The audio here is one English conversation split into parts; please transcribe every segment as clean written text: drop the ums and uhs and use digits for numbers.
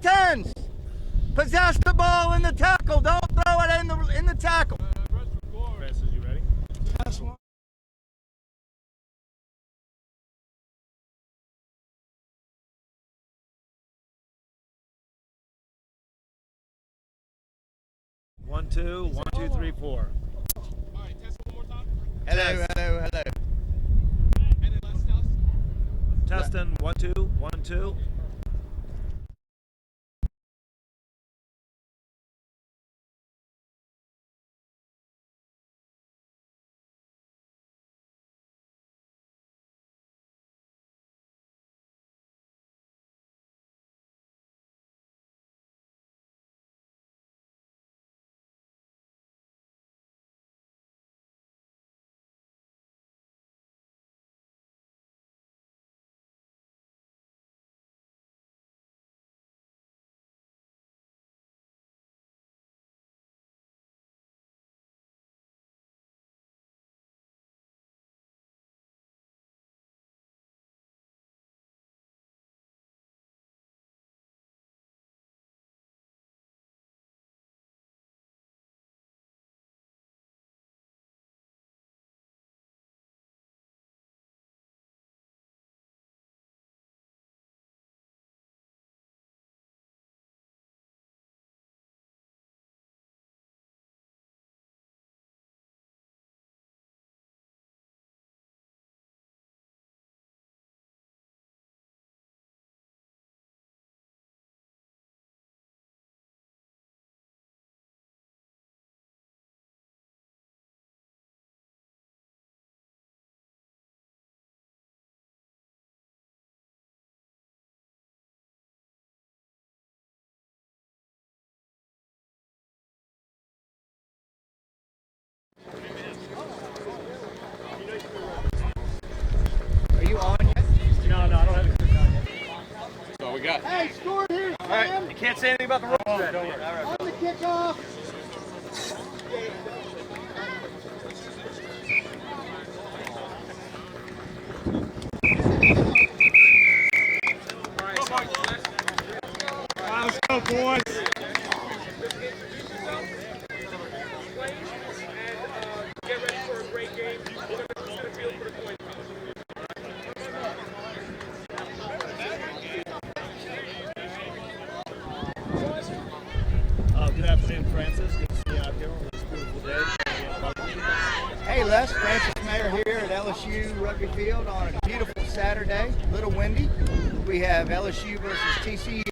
10s. Possess the ball in the tackle. Don't throw it in the tackle. Francis, you ready? That's one. One, two, 1, 2, 3, 4. All right, test it one more time. Hello, hello, hello. And then let's test. Testing, 1, 2, 1, 2. Are you on yet? No, I don't have it yet. That's all we got. Hey, score here, All right, you can't say anything about the rules yet. on the kickoff. Let's go, boys. Get ready for a great game. We're going to set a field for the coin toss. Good afternoon, Francis. Good to see you out here on this beautiful day. Hey Les, Francis Mayer here at LSU Rugby Field on a beautiful Saturday, a little windy. We have LSU versus TCU.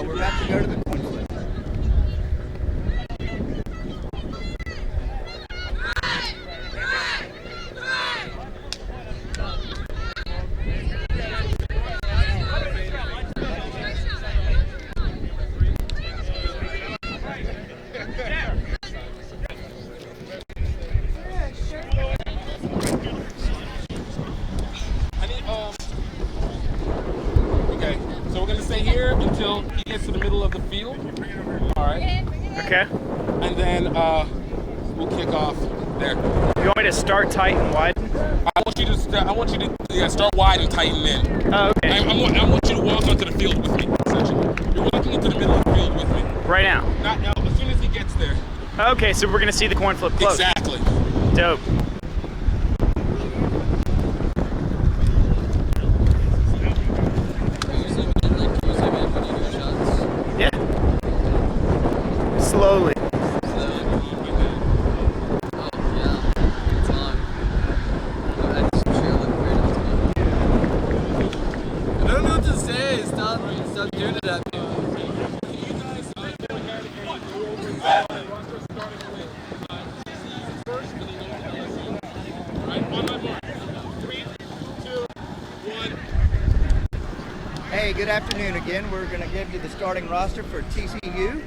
We're about to go to the coin flip. Okay, so we're going to stay here until he gets to the middle of the field. All right. Okay. And then we'll kick off there. You want me to start tight and widen? I want you to start wide and tighten in. Oh, okay. I want you to walk onto the field with me, essentially. You're walking into the middle of the field with me. Right now. Not now, as soon as he gets there. Okay, so we're gonna see the coin flip close. Exactly. Dope. Yeah. Slowly. I don't know what to say. Stop doing it at me. Hey, good afternoon again. We're going to give you the starting roster for TCU.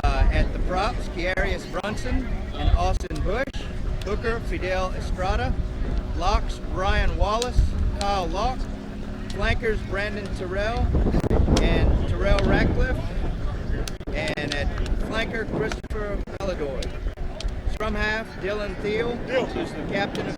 At the props, Kiarius Brunson and Austin Bush. Hooker, Fidel Estrada. Locks, Ryan Wallace, Kyle Locke. Flankers, Brandon Terrell and Terrell Ratcliffe. And at flanker, Christopher Maladoy. Scrum half, Dylan Thiel, who's the captain of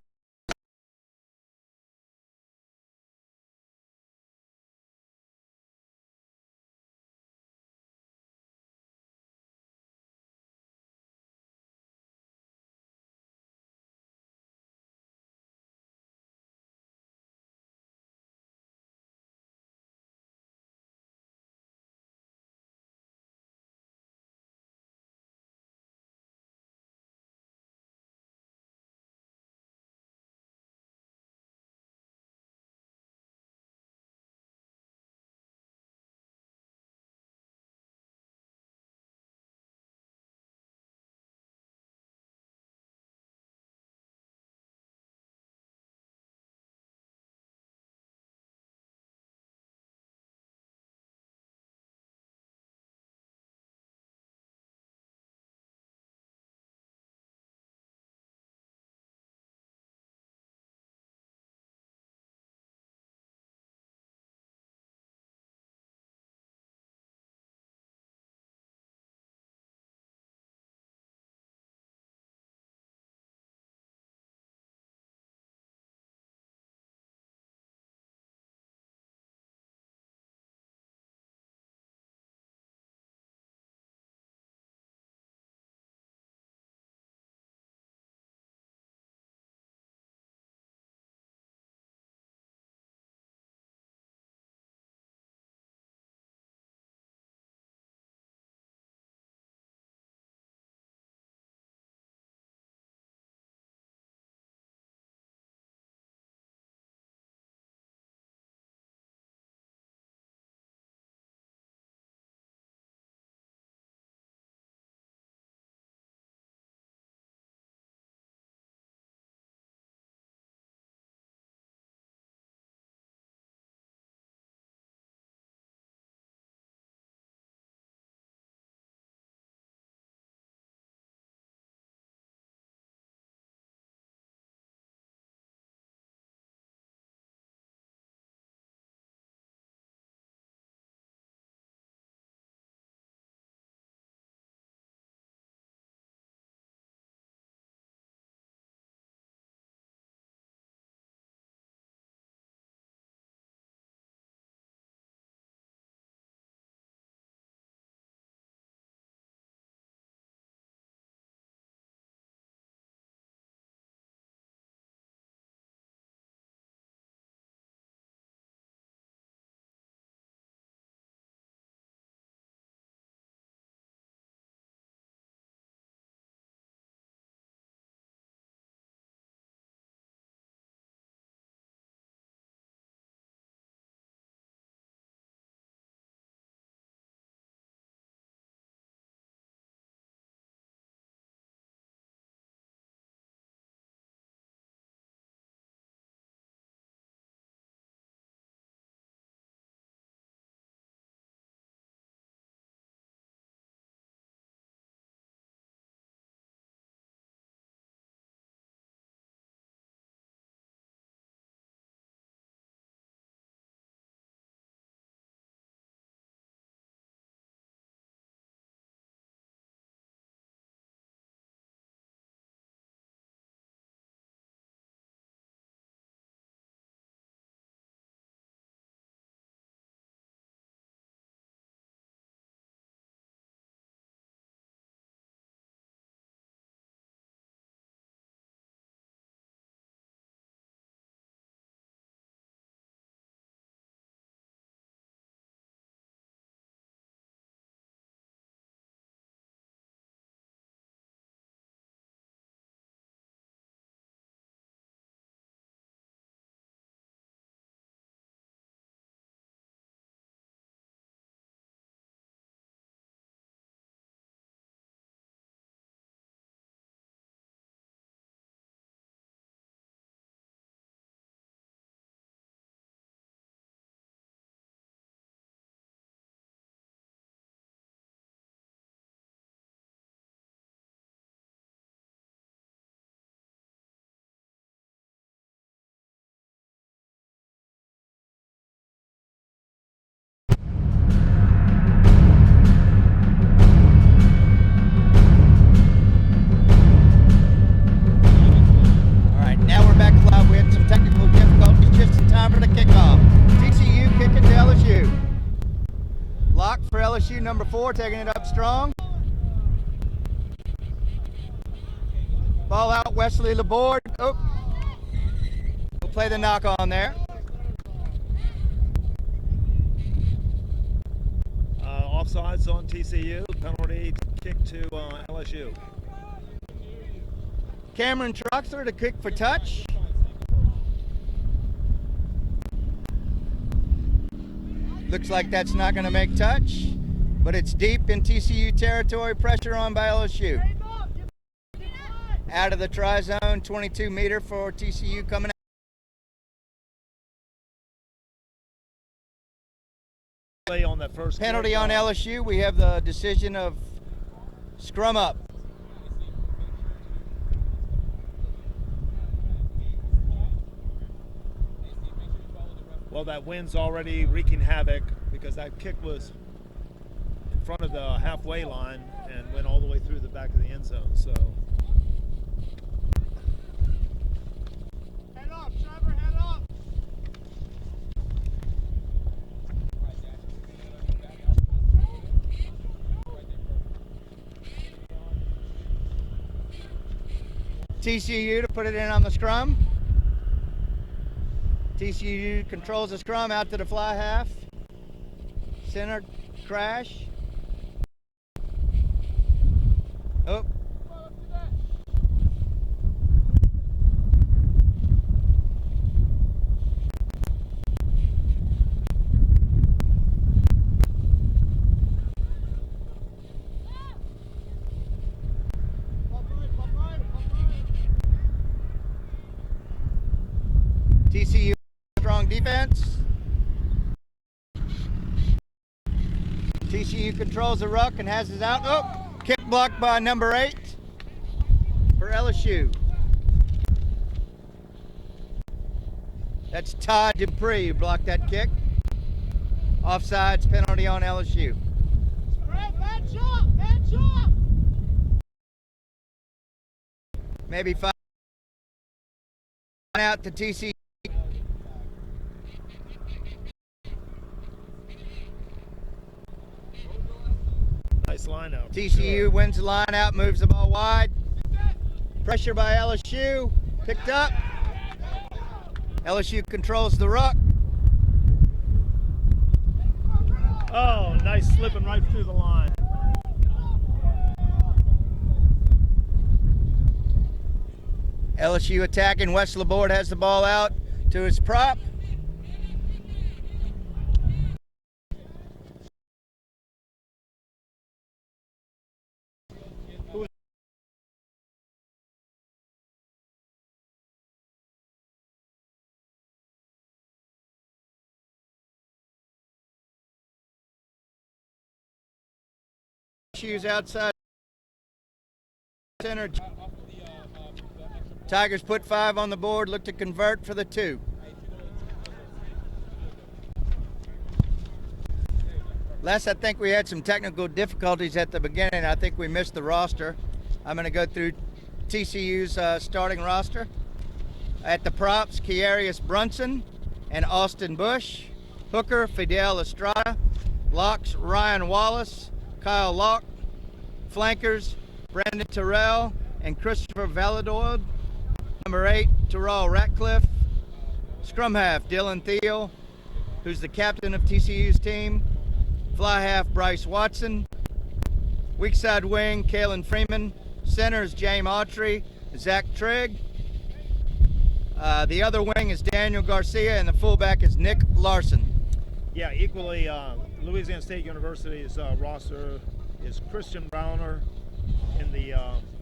LSU number 4 taking it up strong. Ball out, Wesley Laborde. Oh, we'll play the knock on there. Offsides on TCU. Penalty kick to LSU. Cameron Troxler to kick for touch. Looks like that's not going to make touch, but it's deep in TCU territory. Pressure on by LSU. Out of the try zone, 22 meter for TCU coming out. On that first Penalty kick, on LSU. We have the decision of scrum up. Well, that wind's already wreaking havoc because that kick was in front of the halfway line and went all the way through the back of the end zone. So. Head up, Trevor, head up. TCU to put it in on the scrum. TCU controls the scrum out to the fly half. Center crash. Oh. TCU strong defense. TCU controls the ruck and has it out. Oh, kick blocked by number 8 for LSU. That's Todd Dupree who blocked that kick. Offsides penalty on LSU. Match up. Maybe 5 out to TCU. Nice line out. TCU wins the line out, moves the ball wide. Pressure by LSU, picked up. LSU controls the ruck. Oh, nice slipping right through the line. LSU attacking. Wes Laborde has the ball out to his prop. LSU's outside center. Tigers put 5 on the board, look to convert for the 2. Les, I think we had some technical difficulties at the beginning. I think we missed the roster. I'm going to go through TCU's starting roster. At the props, Kiarius Brunson and Austin Bush. Hooker, Fidel Estrada. Locks, Ryan Wallace, Kyle Locke. Flankers, Brandon Terrell and Christopher Valadoid. Number 8, Terrell Ratcliffe. Scrum half, Dylan Thiel, who's the captain of TCU's team. Fly half, Bryce Watson. Weak side wing, Kalen Freeman. Centers, James Autry, Zach Trigg. The other wing is Daniel Garcia, and the fullback is Nick Larson. Yeah, equally, Louisiana State University's roster is Christian Browner in the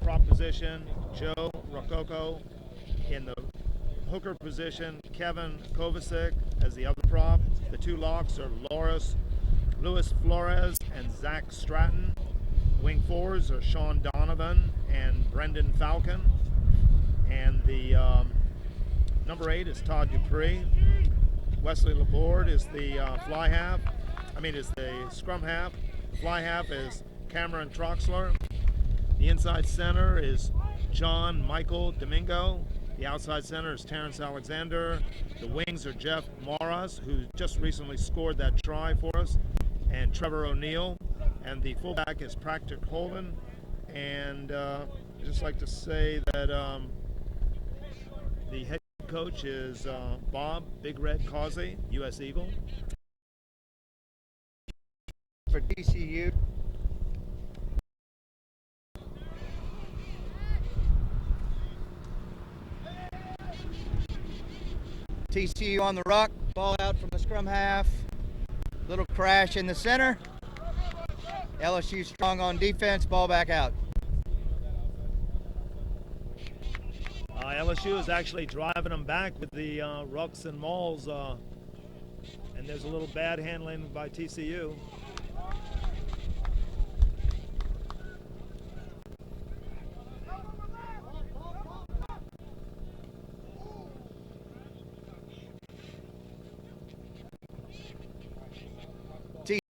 prop position, Joe Rococo in the hooker position, Kevin Kovacic as the other prop. The 2 locks are Louis Flores and Zach Stratton. Wing forwards are Sean Donovan and Brendan Falcon. And the number 8 is Todd Dupree. Wesley Laborde is the is the scrum half. The fly half is Cameron Troxler. The inside center is John Michael Domingo. The outside center is Terrence Alexander. The wings are Jeff Morris, who just recently scored that try for us, and Trevor O'Neill. and the fullback is Patrick Holden. And I'd just like to say that the head coach is Bob Big Red Causey, U.S. Eagle. For TCU. TCU on the ruck, ball out from the scrum half. Little crash in the center. LSU strong on defense, ball back out. LSU is actually driving them back with the rucks and mauls, and there's a little bad handling by TCU.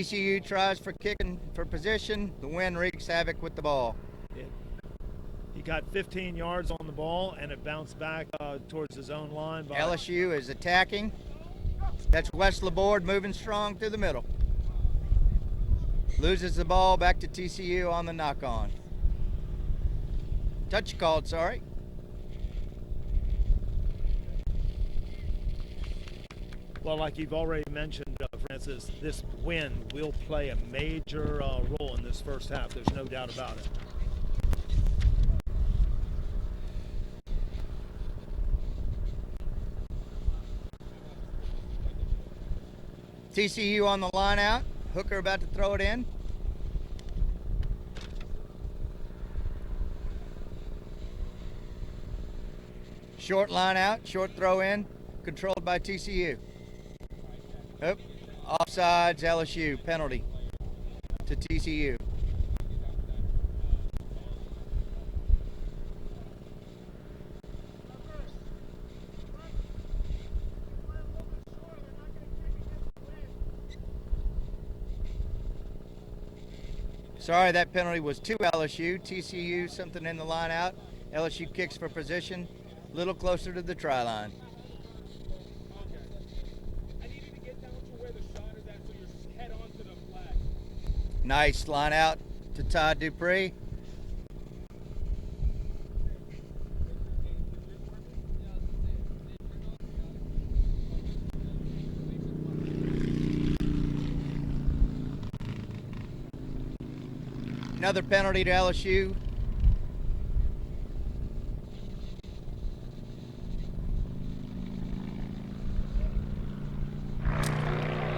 TCU tries for kicking for position. The wind wreaks havoc with the ball. He got 15 yards on the ball, and it bounced back towards his own line. LSU is attacking. That's Wes Laborde moving strong through the middle. Loses the ball back to TCU on the knock-on. Touch called, sorry. Well, like you've already mentioned, Francis, this wind will play a major role in this first half. There's no doubt about it. TCU on the line out. Hooker about to throw it in. Short line out, short throw in, controlled by TCU. Oop. Offsides, LSU, penalty to TCU. Sorry, that penalty was to LSU. TCU, something in the line out. LSU kicks for position, a little closer to the try line. Nice line out to Todd Dupree. Another penalty to LSU.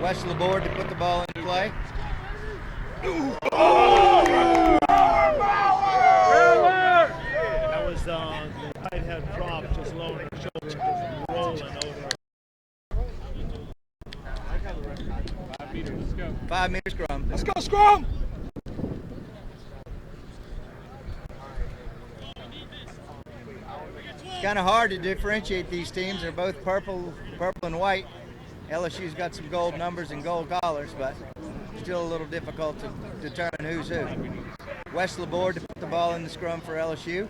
Wes Laborde to put the ball in play. That was the right head drop, just lowering the shoulder, just rolling over. 5 meters, let's go. 5 meter scrum. Let's go, scrum! It's kind of hard to differentiate these teams. They're both purple and white. LSU's got some gold numbers and gold collars, but still a little difficult to determine who's who. Wes Laborde to put the ball in the scrum for LSU.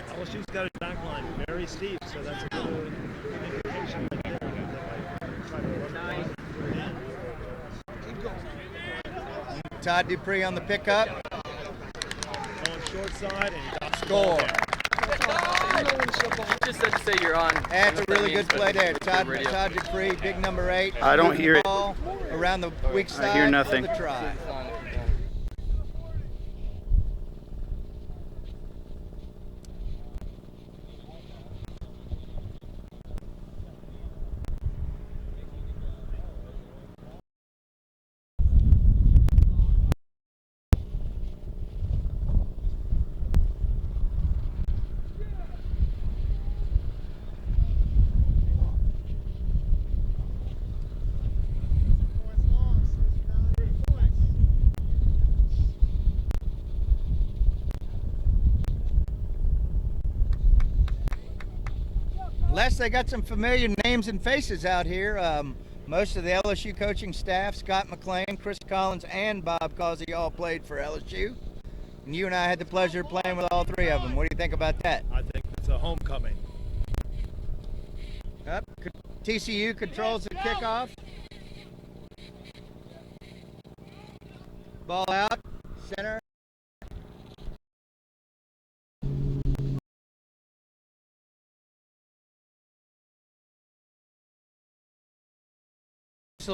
LSU's got his back line very steep, so that's a good indication right there. Todd Dupree on the pickup. Going short side and Score. You just said to say you're on. That's a really good play there. Todd Dupree, big number 8. I don't hear it. Ball around the weak side I hear nothing. of the try. Les, they got some familiar names and faces out here. Most of the LSU coaching staff, Scott McLean, Chris Collins, and Bob Causey all played for LSU. And you and I had the pleasure of playing with all 3 of them. What do you think about that? I think it's a homecoming. TCU controls the kickoff. Ball out, center.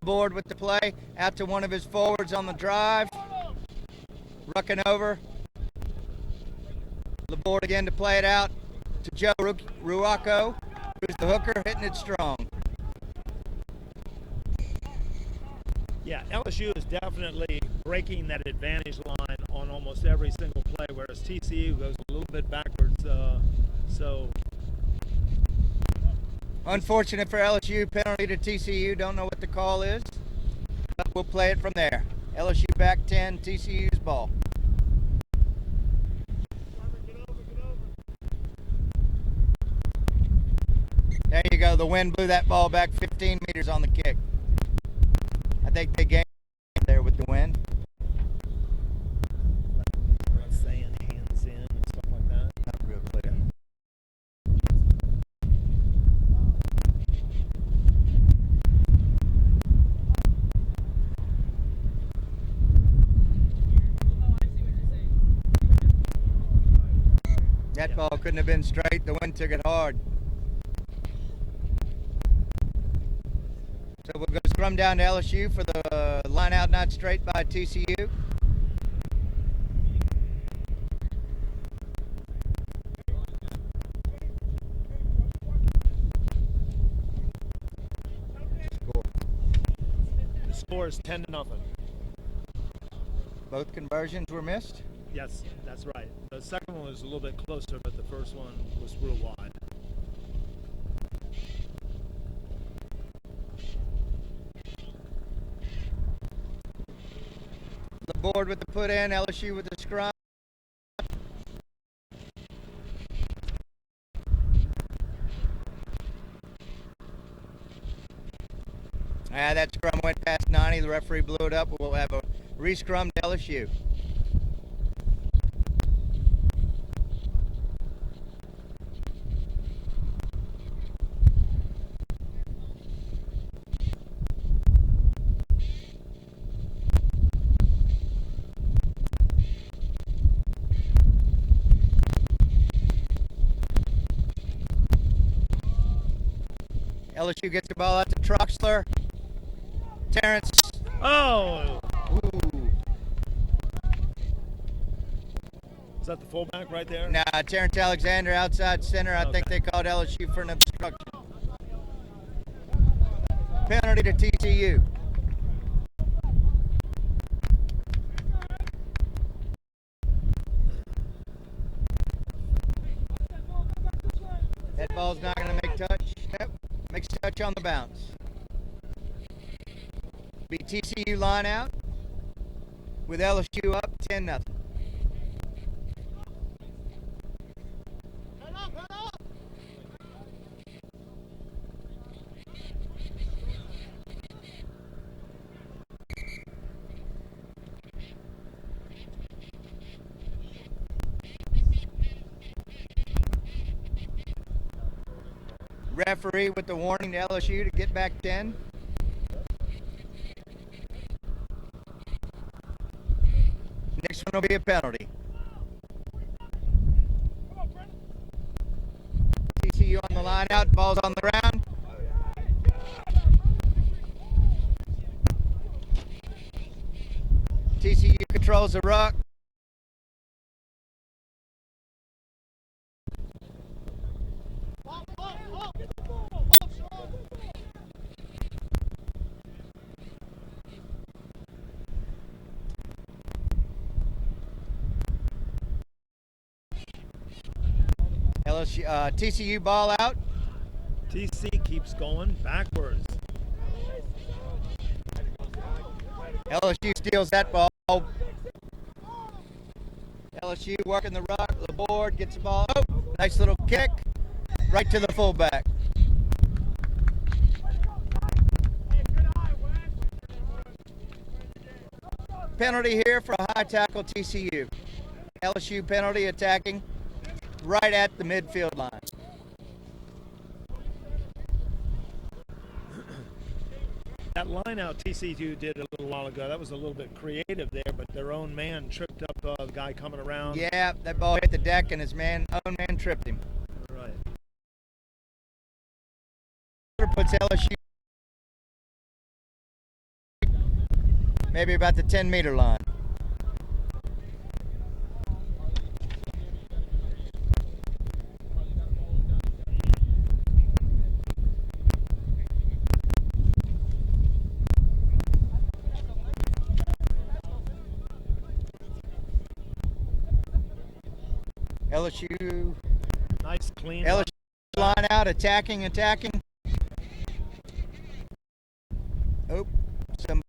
Board with the play, out to one of his forwards on the drive. Rucking over. Laborde again to play it out to Joe Ruaco, who's the hooker, hitting it strong. Yeah, LSU is definitely breaking that advantage line on almost every single play, whereas TCU goes a little bit backwards. So unfortunate for LSU, penalty to TCU. Don't know what the call is, but we'll play it from there. LSU back 10, TCU's ball. There you go. The wind blew that ball back 15 meters on the kick. I think they gained there with the wind. saying hands in and stuff like that. Not real clear. That ball couldn't have been straight. The wind took it hard. So we're going to scrum down to LSU for the line out not straight by TCU. The score is 10-0. Both conversions were missed. Yes, that's right. The second one was a little bit closer, but the first one was real wide. The board with the put in, LSU with the scrum. That scrum went past 90. The referee blew it up. We'll have a re-scrum to LSU. LSU gets the ball out to Troxler. Terrence. Oh! Ooh. Is that the fullback right there? Nah, Terrence Alexander outside center. I think Okay. they called LSU for an obstruction. Penalty to TCU. That ball's not going to make touch. Yep. Makes touch on the bounce. Be TCU line out with LSU up 10-0. Referee with the warning to LSU to get back 10. Next one will be a penalty. TCU on the line out, ball's on the ground. TCU controls the ruck. TCU ball out. TC keeps going backwards. LSU steals that ball. LSU working the ruck, the board, gets the ball. Oh, nice little kick right to the fullback. Penalty here for a high tackle TCU. LSU penalty attacking right at the midfield line. That line out TCU did a little while ago, that was a little bit creative there, but their own man tripped up the guy coming around. Yeah, that ball hit the deck and his own man tripped him. Right. Puts LSU maybe about the 10-meter line. LSU. Nice clean. LSU line out, attacking. Oh, some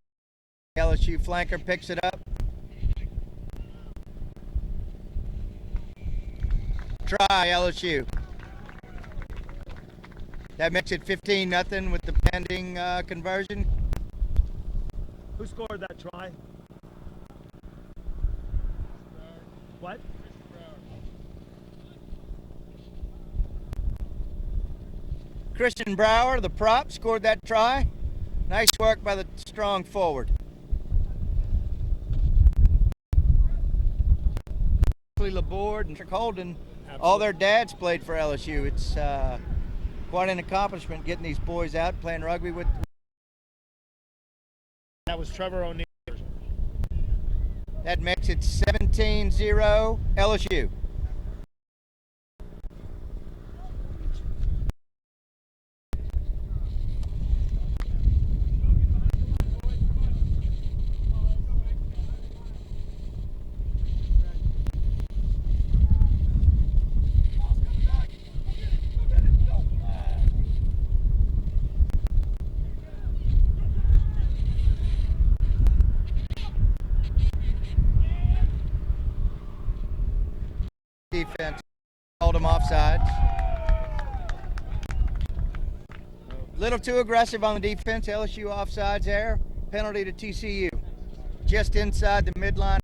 LSU flanker picks it up. Try LSU. That makes it 15-0 with the pending conversion. Who scored that try? What? Christian Brower, the prop, scored that try. Nice work by the strong forward. Laborde and Trick Holden, all their dads played for LSU. It's quite an accomplishment getting these boys out playing rugby with. That was Trevor O'Neill. That makes it 17-0 LSU. Defense called him offsides. Little too aggressive on the defense. LSU offsides there. Penalty to TCU. Just inside the midline.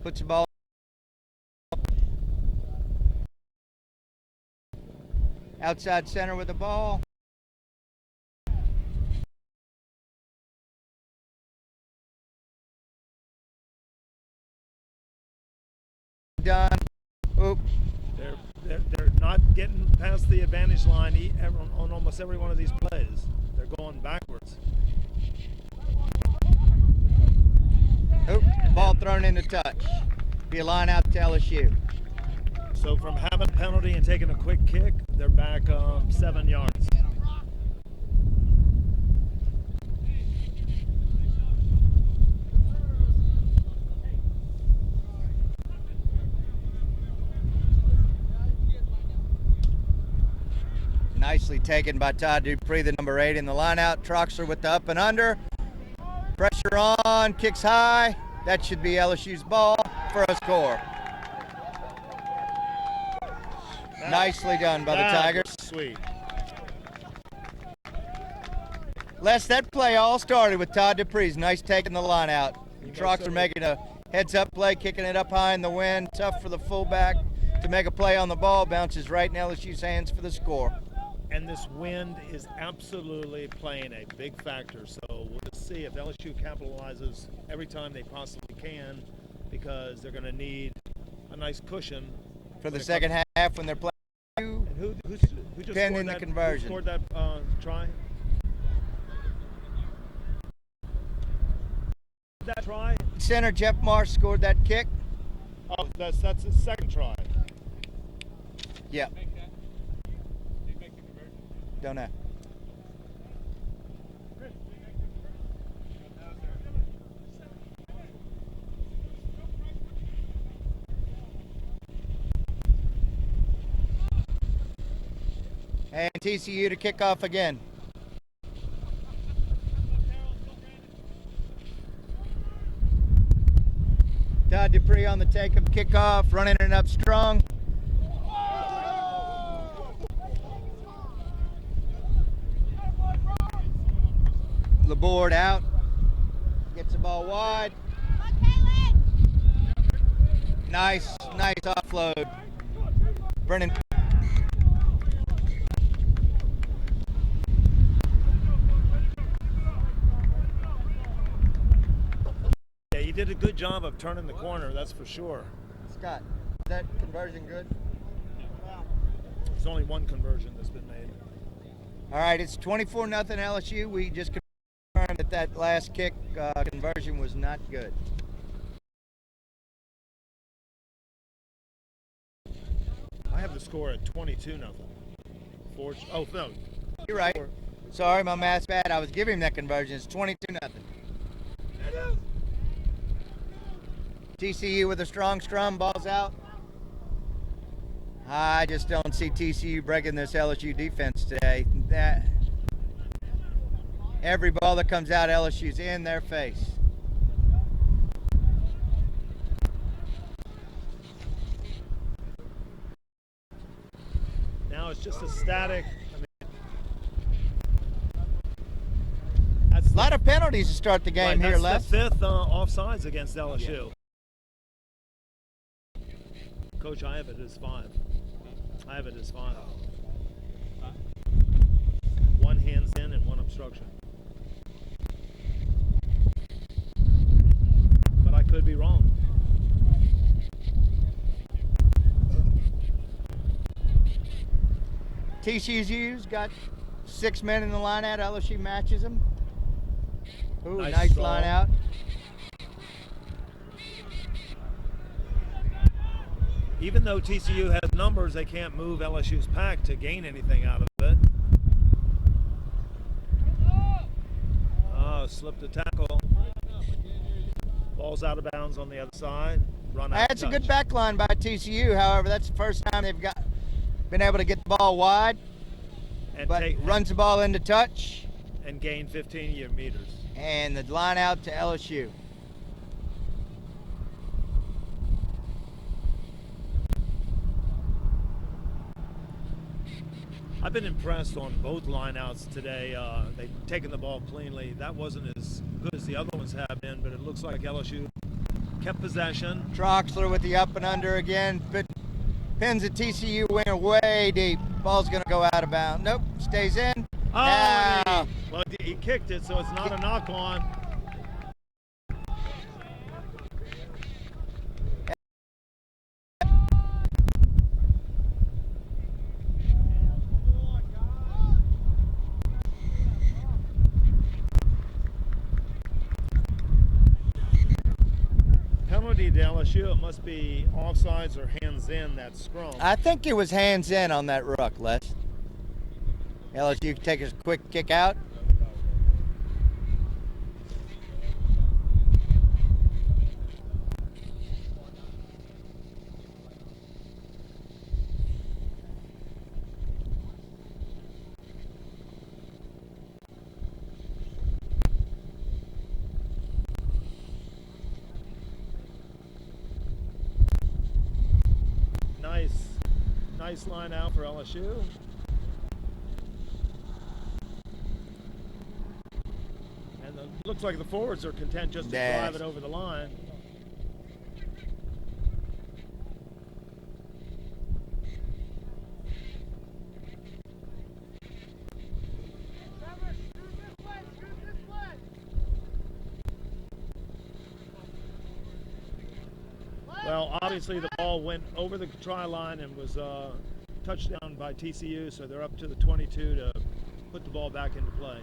Puts the ball. Outside center with the ball. Done. Oop. They're not getting past the advantage line on almost every one of these plays. They're going backwards. Oop. Ball thrown into touch. Be a line out to LSU. So from having a penalty and taking a quick kick, they're back 7 yards. Nicely taken by Todd Dupree, the number 8 in the line out. Troxler with the up and under. Pressure on, kicks high. That should be LSU's ball for a score. Nicely done by the Tigers. Sweet. Les, that play all started with Todd Dupree's nice taking the line out. Troxler making a heads-up play, kicking it up high in the wind. Tough for the fullback to make a play on the ball. Bounces right in LSU's hands for the score. And this wind is absolutely playing a big factor. So we'll just see if LSU capitalizes every time they possibly can, because they're going to need a nice cushion For the second half when they're playing. And who just Pending scored the that, conversion. Who scored that try? That try? Center Jeff Marsh scored that kick. Oh, that's his second try. Yeah. Don't know. And TCU to kick off again. Todd Dupree on the take of kickoff, running it up strong. Laborde out, gets the ball wide. Nice offload. Brennan. did a good job of turning the corner, that's for sure. Scott, is that conversion good? There's only one conversion that's been made. All right, it's 24-0 LSU. We just confirmed that last kick conversion was not good. I have the score at 22-0. Oh, no. You're right. Sorry, my math's bad. I was giving him that conversion. It's 22-0. TCU with a strong scrum, balls out. I just don't see TCU breaking this LSU defense today. Every ball that comes out, LSU's in their face. Now it's just a static. A lot of penalties to start the game here, Les. That's the fifth offsides against LSU. Coach, I have it as 5. I have it as 5. One hands in and one obstruction. But I could be wrong. TCU's got 6 men in the line out. LSU matches them. Ooh, Nice nice draw. line out. Even though TCU has numbers, they can't move LSU's pack to gain anything out of it. Oh, slipped the tackle. Ball's out of bounds on the other side. Run out. That's a good back line by TCU. However, that's the first time they've been able to get the ball wide, And but runs the ball into touch. And gain 15 meters. And the line out to LSU. I've been impressed on both lineouts today. They've taken the ball cleanly. That wasn't as good as the other ones have been, but it looks like LSU kept possession. Troxler with the up and under again, but pins the TCU winger way deep. Ball's going to go out of bounds. Nope, stays in. Oh, Now, well, he kicked it, so it's not a knock on. Penalty to LSU, it must be offsides or hands in that scrum. I think it was hands in on that ruck, Les. LSU can take a quick kick out. Nice line out for LSU. And it looks like the forwards are content just to drive it over the line. Well, obviously the ball went over the try line and was touchdown by TCU, so they're up to the 22 to put the ball back into play.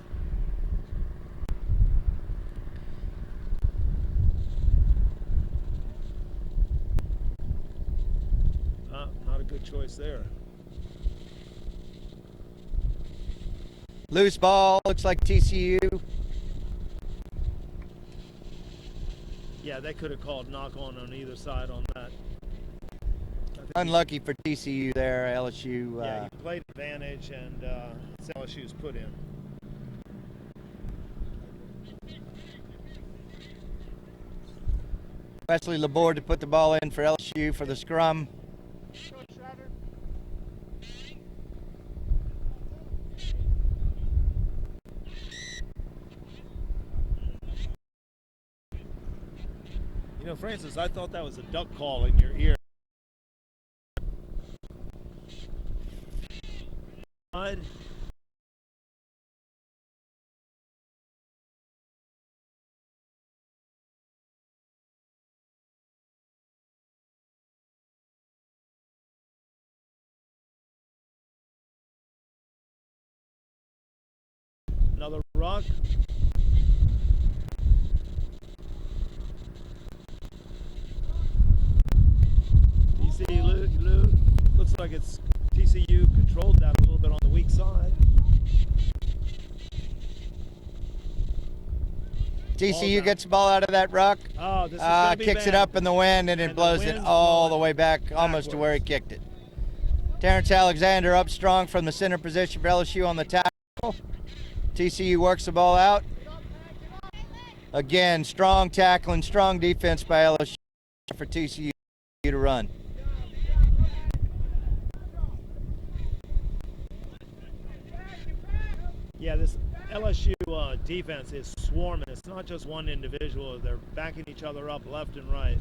Not a good choice there. Loose ball, looks like TCU. Yeah, they could have called knock on either side on that. Unlucky for TCU there, LSU. Yeah, he played advantage, and it's LSU's put in. Wesley Laborde to put the ball in for LSU for the scrum. You know, Francis, I thought that was a duck call in your ear. Another ruck. Looks like it's TCU controlled that a little bit on the weak side. TCU gets the ball out of that ruck. Oh, this is gonna be kicks it bad. up in the wind and it And blows the it wind's all the blowing way back, almost to where he backwards. kicked it. Terrence Alexander up strong from the center position for LSU on the tackle. TCU works the ball out. Again, strong tackling, strong defense by LSU for TCU to run. Yeah, this LSU defense is swarming. It's not just one individual. They're backing each other up left and right.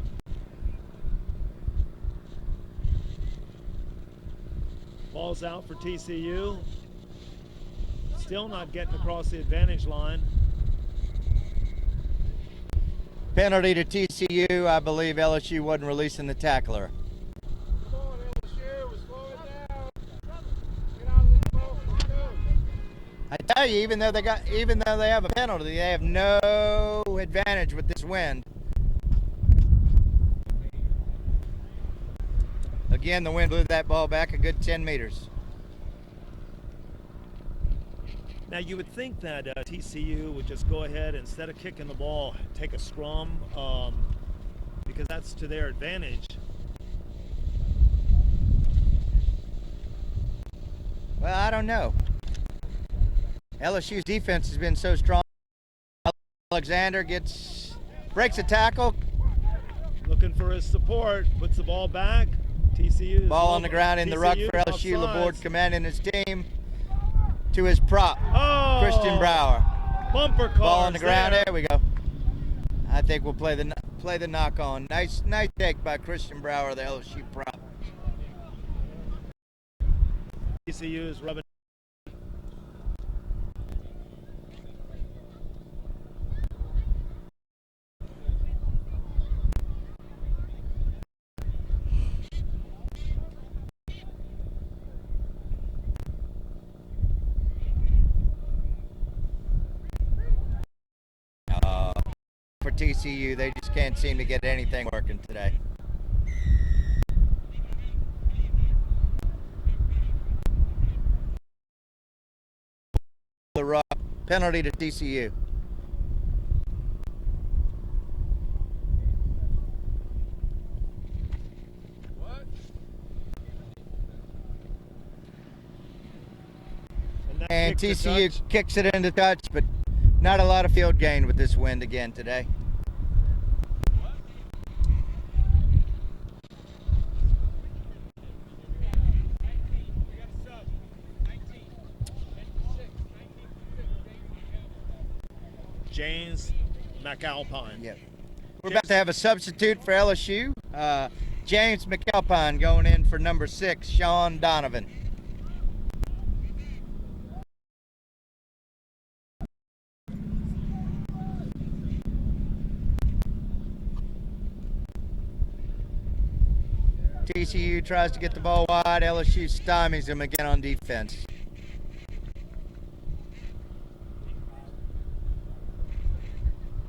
Ball's out for TCU. Still not getting across the advantage line. Penalty to TCU. I believe LSU wasn't releasing the tackler. Come on, LSU, we're slowing down. Get out of the ball, let's go. I tell you, even though they have a penalty, they have no advantage with this wind. Again, the wind blew that ball back a good 10 meters. Now you would think that TCU would just go ahead, instead of kicking the ball, take a scrum, because that's to their advantage. Well, I don't know. LSU's defense has been so strong. Alexander breaks a tackle. Looking for his support, puts the ball back. TCU. Ball on the ground in the ruck for LSU. Laborde commanding his team to his prop, Christian Brower. Bumper cars. Ball on the ground. There we go. I think we'll play the knock on. Nice take by Christian Brower, the LSU prop. TCU is rubbing. For TCU, they just can't seem to get anything working today. The ruck, penalty to TCU. What? And TCU kicks it into touch, but not a lot of field gain with this wind again today. James McAlpine. Yep. We're about to have a substitute for LSU. James McAlpine going in for number 6, Sean Donovan. TCU tries to get the ball wide. LSU stymies him again on defense.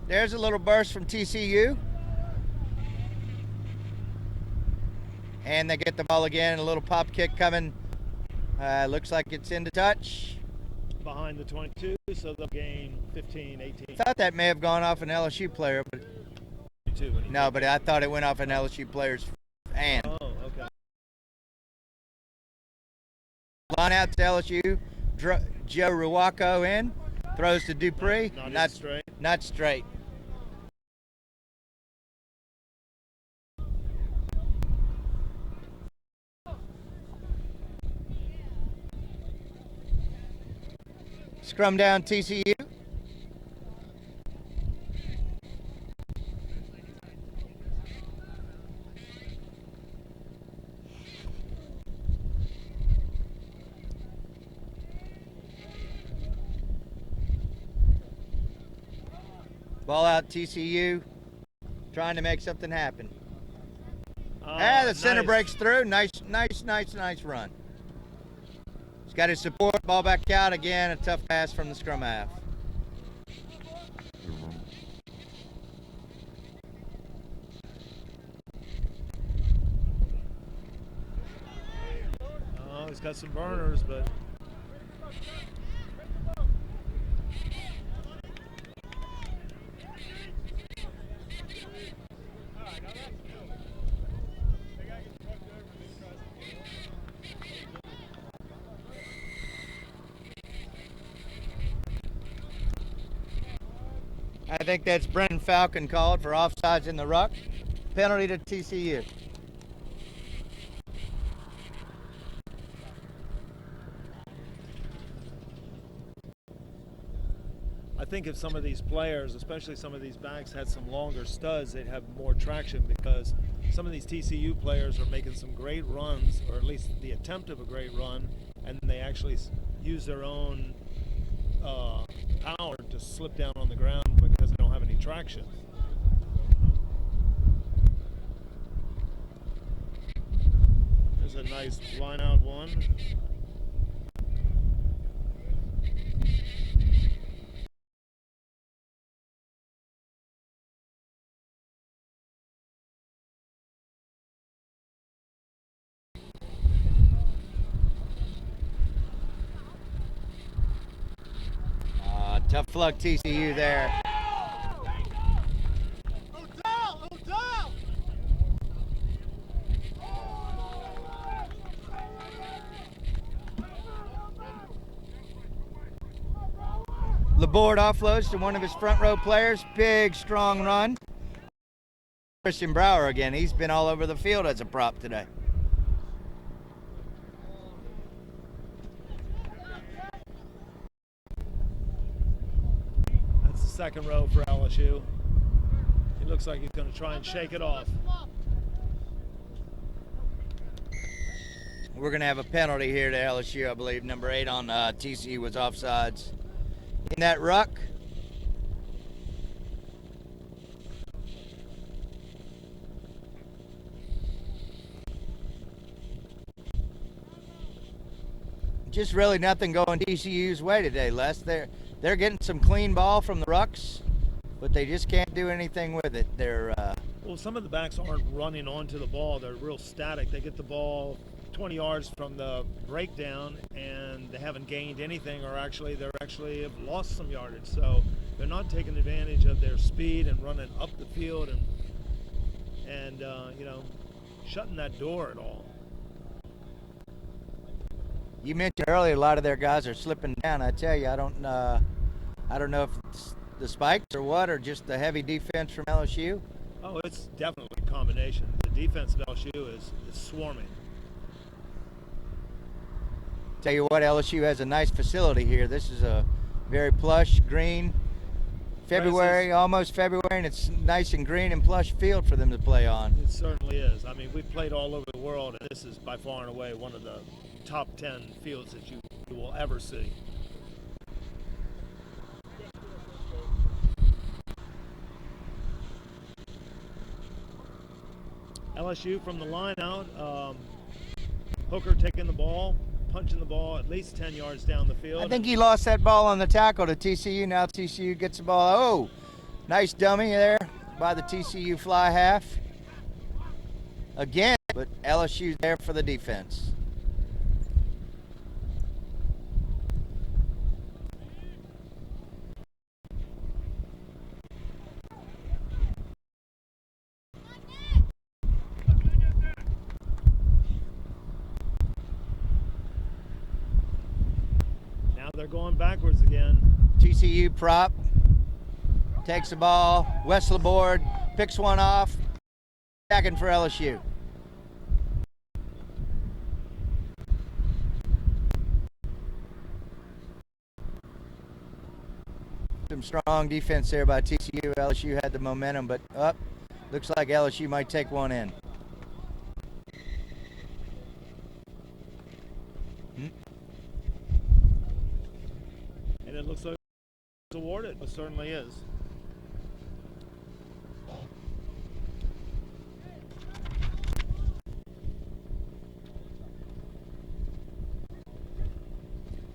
There's a little burst from TCU. And they get the ball again. A little pop kick coming. Looks like it's into touch. Behind the 22, so they'll gain 15, 18. Thought that may have gone off an LSU player, but no, but I thought it went off an LSU player's hand. Oh, okay. Line out to LSU. Joe Ruwako in. Throws to Dupree. Not straight. Not straight. Scrum down TCU. Ball out TCU. Trying to make something happen. The center nice. breaks through. Nice run. He's got his support. Ball back out again. A tough pass from the scrum half. Always got some burners, but I think that's Brendan Falcon called for offsides in the ruck. Penalty to TCU. I think if some of these players, especially some of these backs, had some longer studs, they'd have more traction, because some of these TCU players are making some great runs, or at least the attempt of a great run, and they actually use their own power to slip down on the ground because they don't have any traction. There's a nice line out one. Tough luck TCU there. Laborde offloads to one of his front row players. Big, strong run. Christian Brower again. He's been all over the field as a prop today. That's the second row for LSU. He looks like he's going to try and shake it off. We're going to have a penalty here to LSU, I believe. Number 8 on TCU was offsides. In that ruck. Just really nothing going TCU's way today, Les. They're getting some clean ball from the rucks, but they just can't do anything with it. Well, some of the backs aren't running onto the ball. They're real static. They get the ball 20 yards from the breakdown, and they haven't gained anything, or they're actually have lost some yardage. So they're not taking advantage of their speed and running up the field and shutting that door at all. You mentioned earlier a lot of their guys are slipping down. I tell you, I don't know if it's the spikes or what, or just the heavy defense from LSU. Oh, it's definitely a combination. The defense of LSU is swarming. Tell you what, LSU has a nice facility here. This is a very plush, green, almost February, and it's nice and green and plush field for them to play on. It certainly is. I mean, we've played all over the world, and this is by far and away one of the top 10 fields that you will ever see. LSU from the line out, Hooker taking the ball, punching the ball at least 10 yards down the field. I think he lost that ball on the tackle to TCU. Now TCU gets the ball. Oh, nice dummy there by the TCU fly half. Again, but LSU's there for the defense. They're going backwards again. TCU prop takes the ball. West Laborde picks one off. Attacking for LSU. Some strong defense there by TCU. LSU had the momentum, but looks like LSU might take one in. And it looks like it's awarded. It certainly is.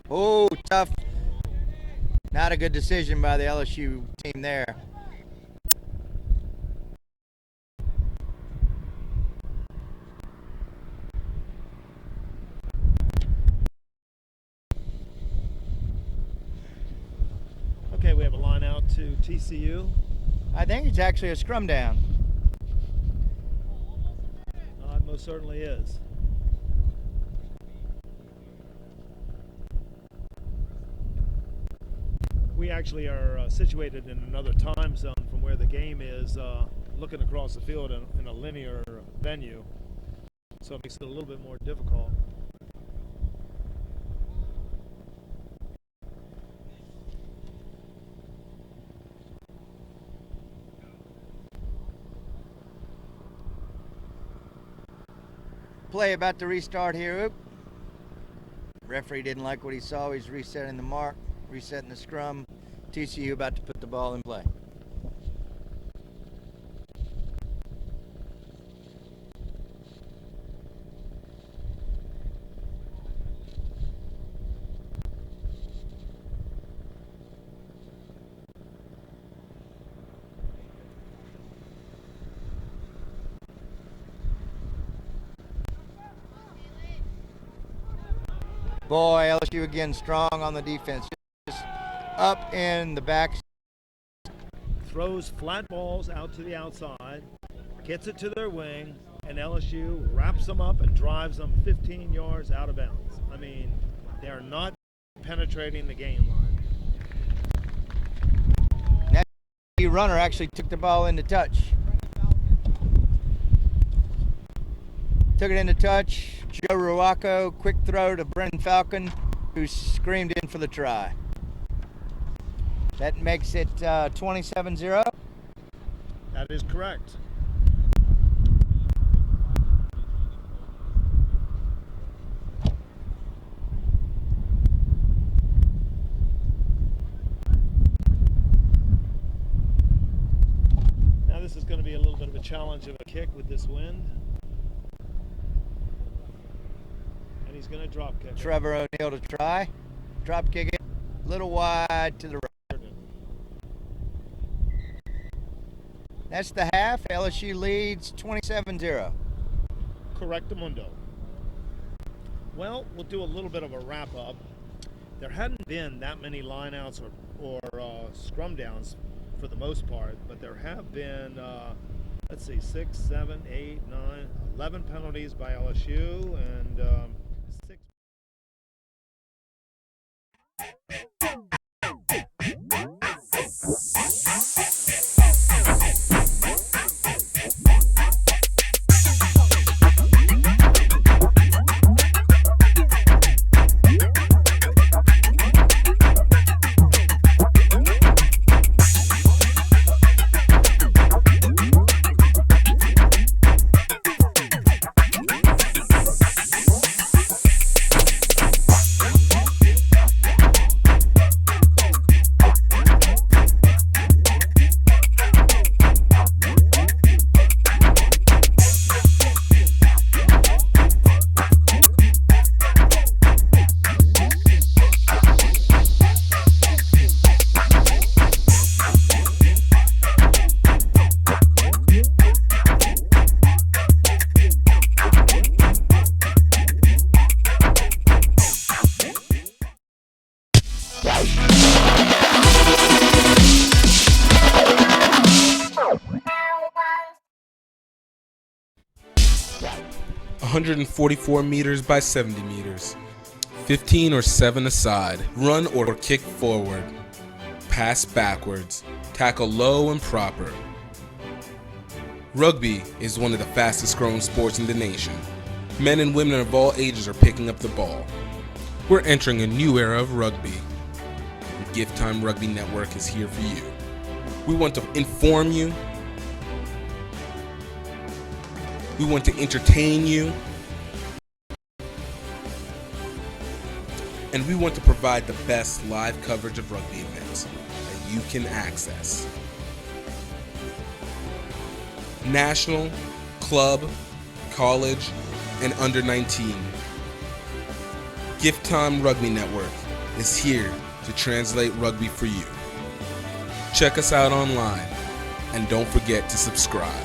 Oh, tough. Not a good decision by the LSU team there. Okay, we have a line out to TCU. I think it's actually a scrum down. It most certainly is. We actually are situated in another time zone from where the game is, looking across the field in a linear venue, so it makes it a little bit more difficult. Play about to restart here. Oop. Referee didn't like what he saw. He's resetting the mark, resetting the scrum. TCU about to put the ball in play. Boy, LSU again strong on the defense. Just up in the back. Throws flat balls out to the outside, gets it to their wing, and LSU wraps them up and drives them 15 yards out of bounds. I mean, they are not penetrating the game line. That runner actually took the ball into touch. Took it into touch. Joe Ruaco, quick throw to Brendan Falcon, who screamed in for the try. That makes it 27-0. That is correct. Now this is going to be a little bit of a challenge of a kick with this wind. And he's going to drop kick. Trevor O'Neill to try. Drop kick it. A little wide to the right. That's the half. LSU leads 27-0. Correctamundo. Well, we'll do a little bit of a wrap up. There hadn't been that many lineouts or scrum downs for the most part, but there have been, let's see, 6, 7, 8, 9, 11 penalties by LSU and 6. .144 meters by 70 meters. 15 or 7 aside. Run or kick forward. Pass backwards. Tackle low and proper. Rugby is one of the fastest growing sports in the nation. Men and women of all ages are picking up the ball. We're entering a new era of rugby. The Gifttime Rugby Network is here for you. We want to inform you. We want to entertain you. And we want to provide the best live coverage of rugby events that you can access. National, club, college, and under 19. Gifttime Rugby Network is here to translate rugby for you. Check us out online and don't forget to subscribe.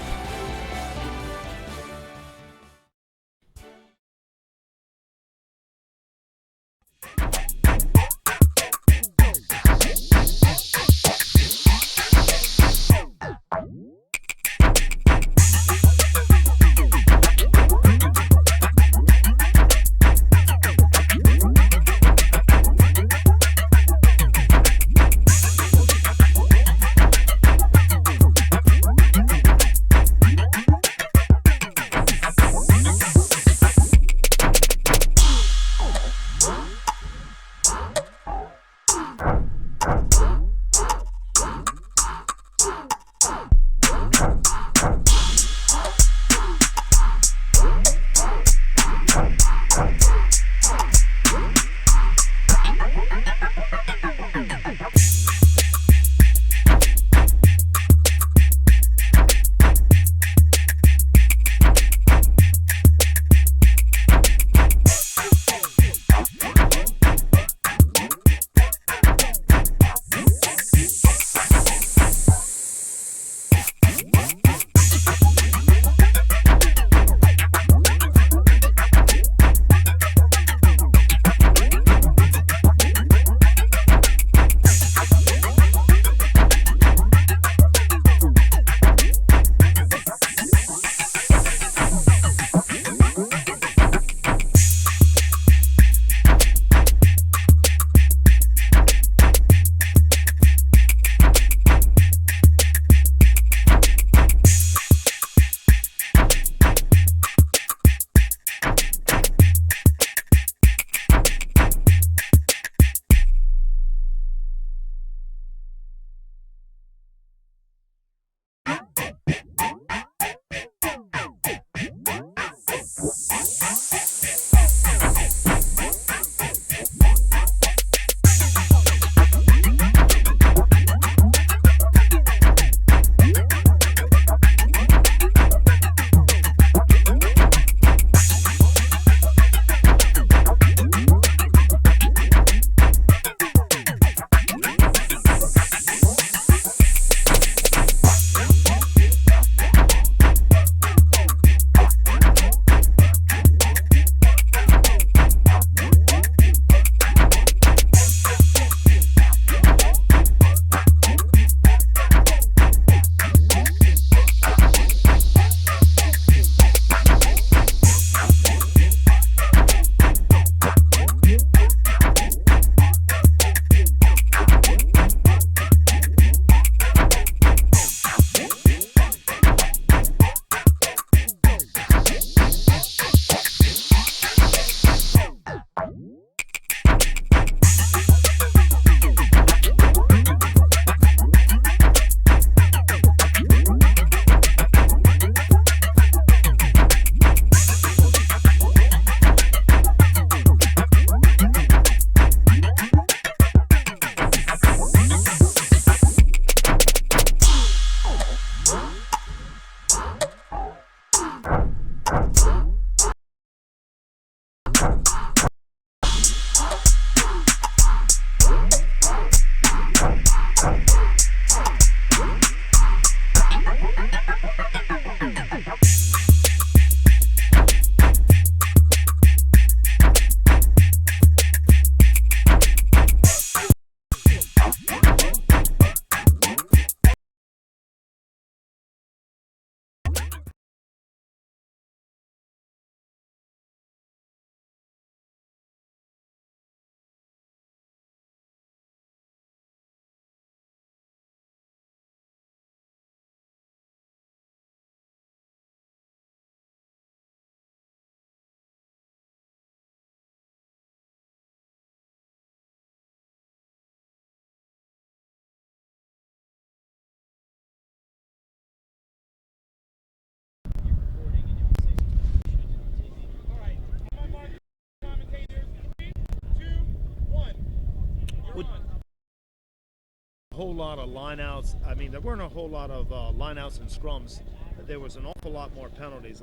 whole lot of lineouts. I mean, there weren't a whole lot of lineouts and scrums. There was an awful lot more penalties.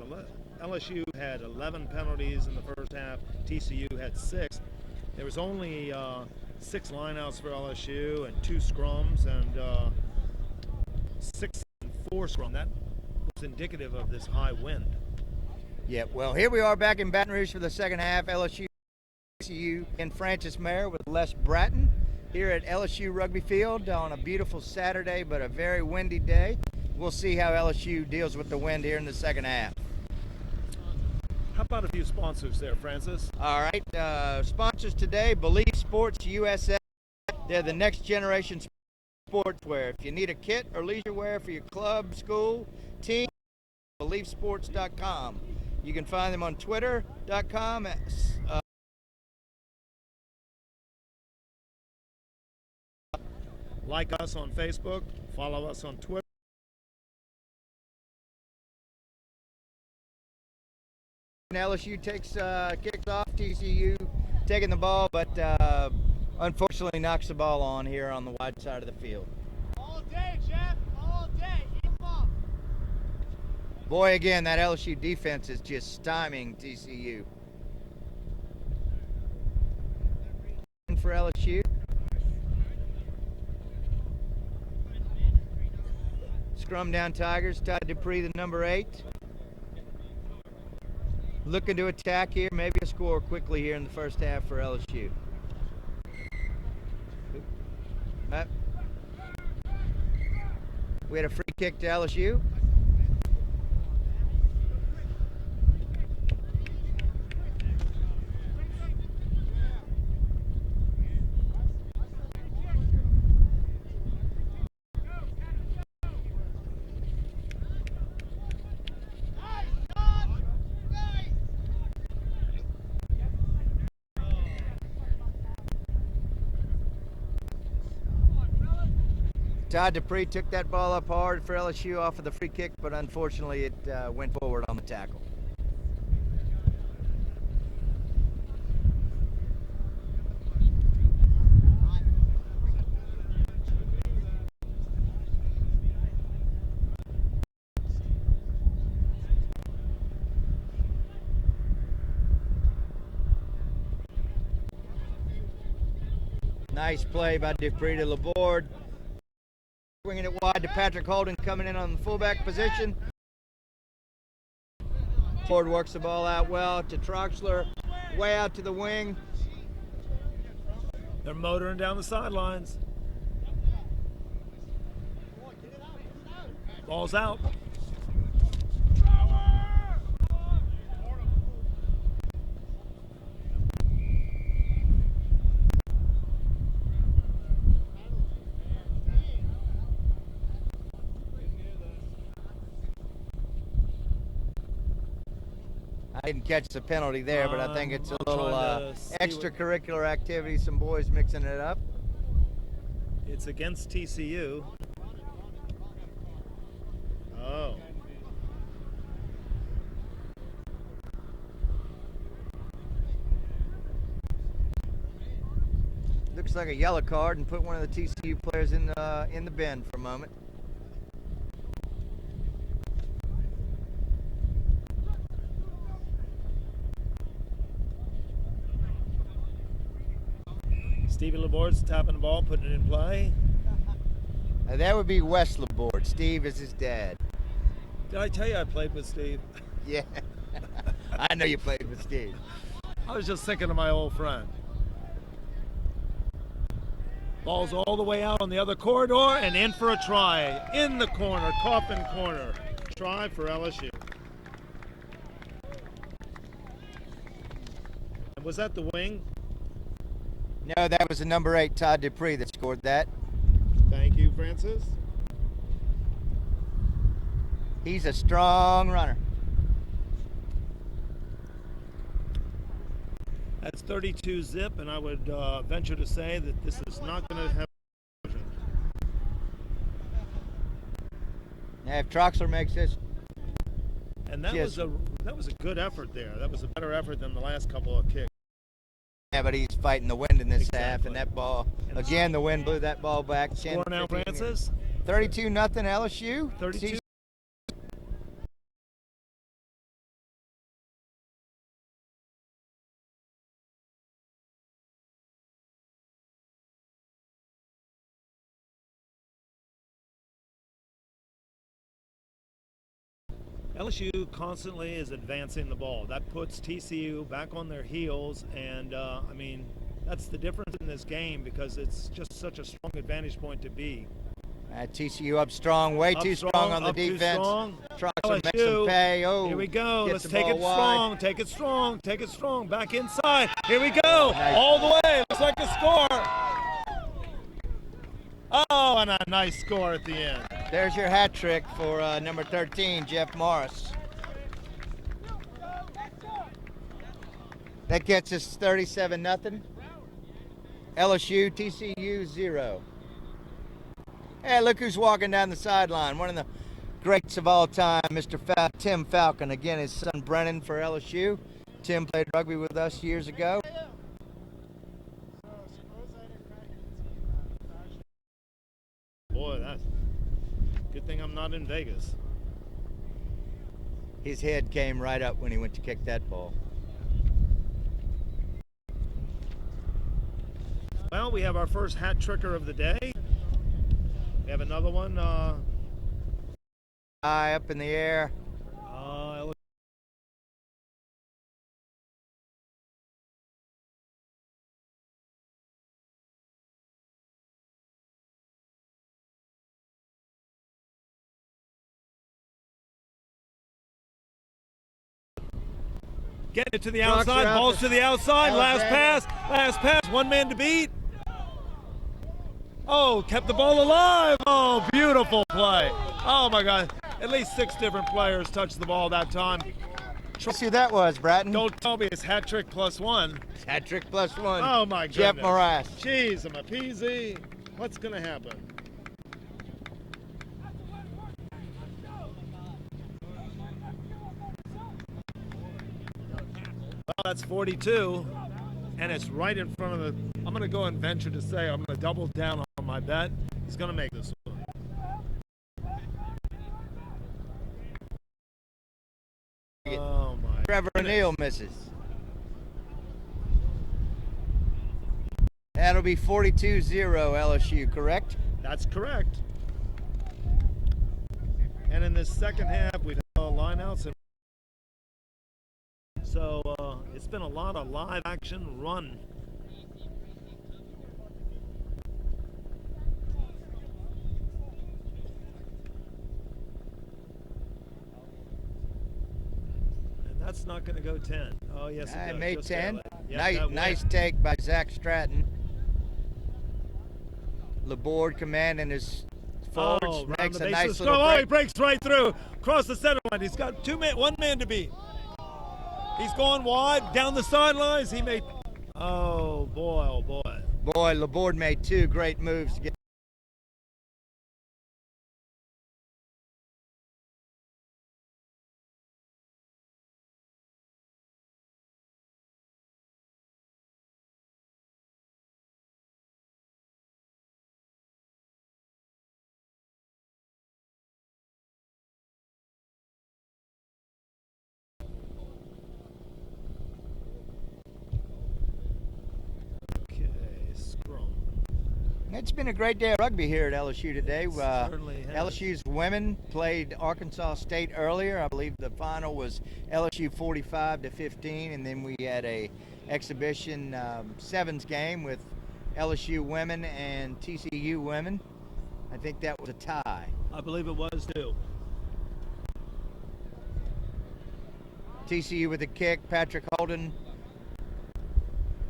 LSU had 11 penalties in the first half. TCU had 6. There was only 6 lineouts for LSU and 2 scrums and 6 and 4 scrum. That was indicative of this high wind. Yeah, well, here we are back in Baton Rouge for the second half. LSU and Francis Mayer with Les Bratton here at LSU Rugby Field on a beautiful Saturday, but a very windy day. We'll see how LSU deals with the wind here in the second half. How about a few sponsors there, Francis? All right, sponsors today, Believe Sports USA. They're the next generation sportswear. If you need a kit or leisure wear for your club, school, team, believesports.com. You can find them on twitter.com. Like us on Facebook, follow us on Twitter. LSU kicks off, TCU taking the ball, but unfortunately knocks the ball on here on the wide side of the field. All day, Jeff. All day. Keep 'em up. Boy, again, that LSU defense is just stymieing TCU. For LSU. Scrum down Tigers, Todd Dupree, the number 8. Looking to attack here, maybe a score quickly here in the first half for LSU. We had a free kick to LSU. Todd Dupree took that ball up hard for LSU off of the free kick, but unfortunately it went forward on the tackle. Nice play by Dupree to Laborde. Bringing it wide to Patrick Holden, coming in on the fullback position. Ford works the ball out well to Troxler, way out to the wing. They're motoring down the sidelines. Ball's out. I didn't catch the penalty there, but I think it's a little extracurricular activity, some boys mixing it up. It's against TCU. Oh. Looks like a yellow card, and put one of the TCU players in the bin for a moment. Stevie Laborde's tapping the ball, putting it in play. That would be Wes Laborde. Steve is his dad. Did I tell you I played with Steve? Yeah. I know you played with Steve. I was just thinking of my old friend. Ball's all the way out on the other corridor and in for a try. In the corner, coffin corner. Try for LSU. And was that the wing? No, that was the number 8, Todd Dupree, that scored that. Thank you, Francis. He's a strong runner. That's 32 zip, and I would venture to say that this is not going to have. Now, if Troxler makes this, And that was a good effort there. That was a better effort than the last couple of kicks. Yeah, but he's fighting the wind in this half, Exactly. and that ball, again, the wind blew that ball back. Score now, 15. Francis. 32-0 LSU. 32. LSU constantly is advancing the ball. That puts TCU back on their heels, and I mean, that's the difference in this game because it's just such a strong advantage point to be. TCU up strong, way Up too strong on the up too defense. strong. Tries to make LSU. some pay. Oh, Here we go. gets Let's the take ball it wide. strong. Take it strong. Take it strong. Back inside. Here we go. Nice. All the way. Looks like a score. Oh, and a nice score at the end. There's your hat trick for number 13, Jeff Morris. That gets us 37-0. LSU, TCU 0. Hey, look who's walking down the sideline. One of the greats of all time, Mr. Tim Falcon. Again, his son Brennan for LSU. Tim played rugby with us years ago. Boy, that's good thing I'm not in Vegas. His head came right up when he went to kick that ball. Well, we have our first hat tricker of the day. We have another one. High up in the air. Getting it to the Trucks outside, are out balls there. to the outside, last Alexander. pass, one man to beat. Oh, kept the ball alive. Oh, beautiful play. Oh my God, at least 6 different players touched the ball that time. Let's see who that was, Bratton. Don't tell me it's hat trick +1. Hat trick +1. Oh my goodness. Jeff Morass. Jeez, I'm a peasy. What's gonna happen? Well, that's 42, and it's right in front of the. I'm going to go and venture to say I'm going to double down on my bet. He's going to make this one. Oh my! Trevor O'Neill misses. That'll be 42-0 LSU, correct? That's correct. And in this second half, we've had lineouts and. So it's been a lot of live action run. And that's not going to go 10. Oh, yes, it does. Made Just 10. barely. Yeah, Nice take by Zach Stratton. Laborde commanding his forwards. Oh, round makes the a nice bases. little Oh, he break. breaks right through. Across the center line. He's got one man to beat. He's going wide, down the sidelines. He made. Oh, boy, oh, boy. Boy, Laborde made 2 great moves to get. Okay, scrum. It's been a great day of rugby here at LSU today. Certainly has. LSU's women played Arkansas State earlier. I believe the final was LSU 45-15, and then we had a exhibition sevens game with LSU women and TCU women. I think that was a tie. I believe it was too. TCU with a kick, Patrick Holden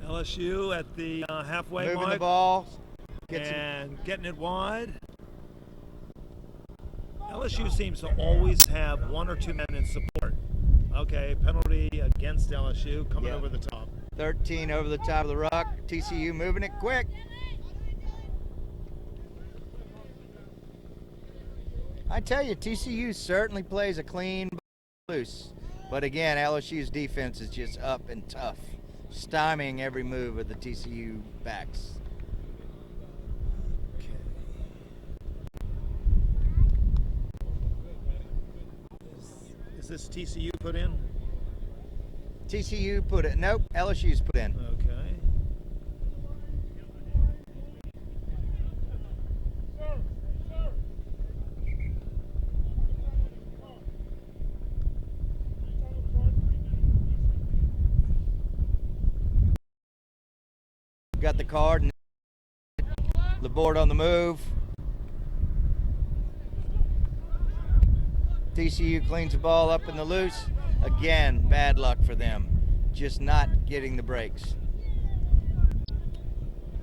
LSU at the halfway moving mark the ball. Gets it. and getting it wide. LSU seems to always have 1 or 2 men in support. Okay, penalty against LSU coming Yeah. over the top. 13 over the top of the ruck. TCU moving it quick. I tell you, TCU certainly plays a clean loose. But again, LSU's defense is just up and tough. stymieing every move of the TCU backs. Is this TCU put in? TCU put it. Nope, LSU's put in. Okay. Got the card. The board on the move. TCU cleans the ball up in the loose. Again, bad luck for them. Just not getting the breaks.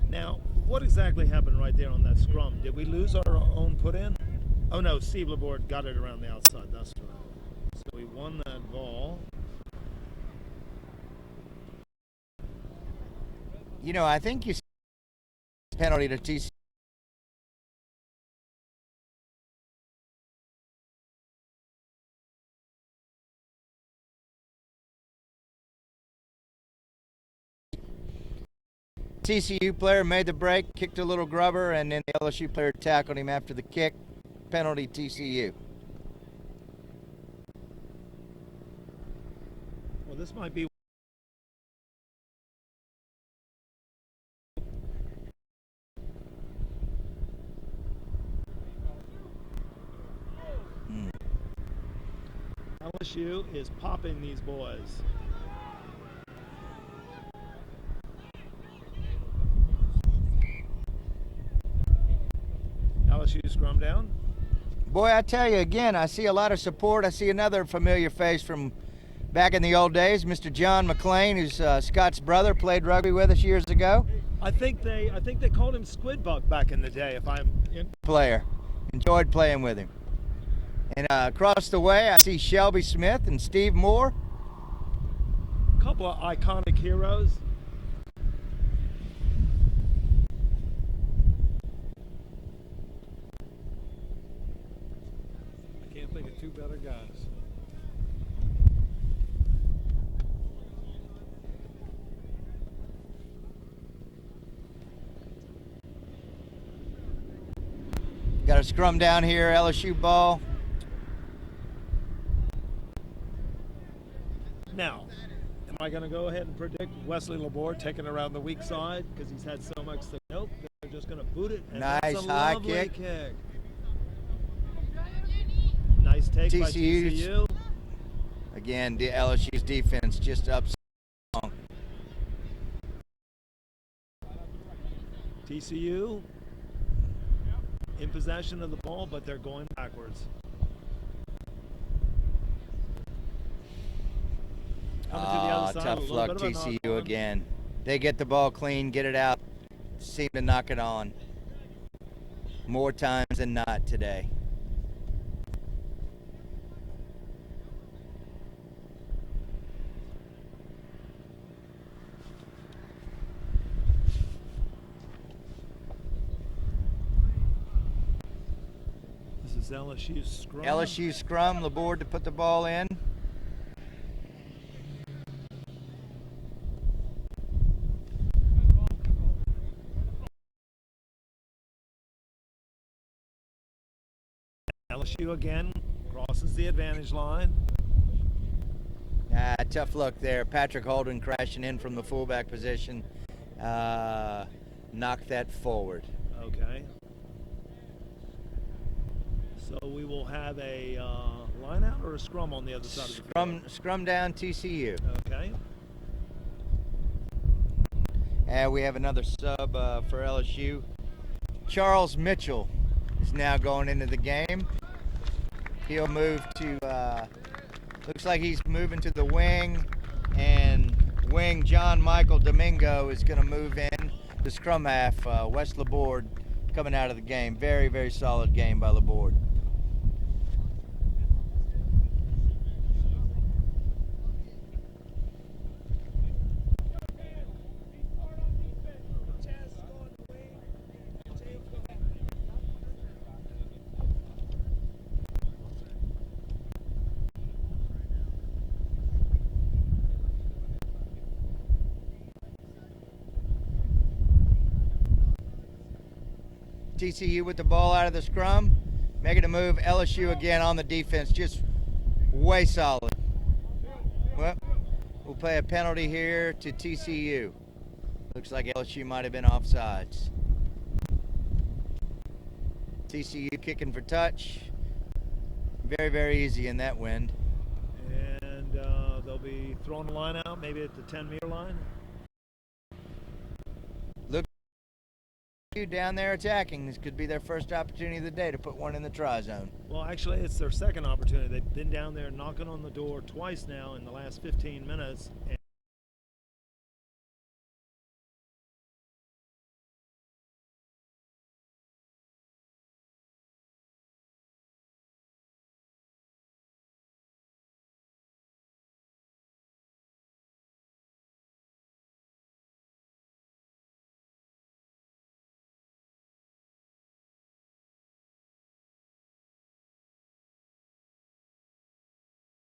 Now, what exactly happened right there on that scrum? Did we lose our own put in? Oh no, Steve Laborde got it around the outside. That's right. So we won that ball. You know, I think you see penalty to TCU. TCU player made the break, kicked a little grubber, and then the LSU player tackled him after the kick. Penalty TCU. Well, this might be. LSU is popping these boys. LSU scrum down. Boy, I tell you again, I see a lot of support. I see another familiar face from back in the old days, Mr. John McLean, who's Scott's brother, played rugby with us years ago. I think they called him Squidbuck back in the day. If I'm player, enjoyed playing with him. And across the way, I see Shelby Smith and Steve Moore. A couple of iconic heroes. I can't think of two better guys. Got a scrum down here, LSU ball. Now, am I going to go ahead and predict Wesley Laborde taking it around the weak side because he's had so much? Nope, they're just going to boot it. And Nice that's a high lovely kick. Nice take by TCU's. TCU. Again, the LSU's defense just up strong. TCU in possession of the ball, but they're going backwards. Coming to the other side, a Tough little luck, bit of a TCU knock on. again. They get the ball clean, get it out, seem to knock it on. More times than not today. This is LSU's scrum. LSU scrum, Laborde to put the ball in. LSU again crosses the advantage line. Tough luck there. Patrick Holden crashing in from the fullback position. Knocked that forward. Okay. So we will have a line out or a scrum on the other side of the field? Scrum down TCU. Okay. And we have another sub for LSU. Charles Mitchell is now going into the game. He'll move to, looks like he's moving to the wing, and wing John Michael Domingo is going to move in. The scrum half, Wes Laborde, coming out of the game. Very, very solid game by Laborde. TCU with the ball out of the scrum, making a move. LSU again on the defense, just way solid. Well, we'll play a penalty here to TCU. Looks like LSU might have been offsides. TCU kicking for touch. Very, very easy in that wind. And they'll be throwing the line out, maybe at the 10-meter line. Look down there attacking. This could be their first opportunity of the day to put one in the try zone. Well, actually, it's their second opportunity. They've been down there knocking on the door twice now in the last 15 minutes. And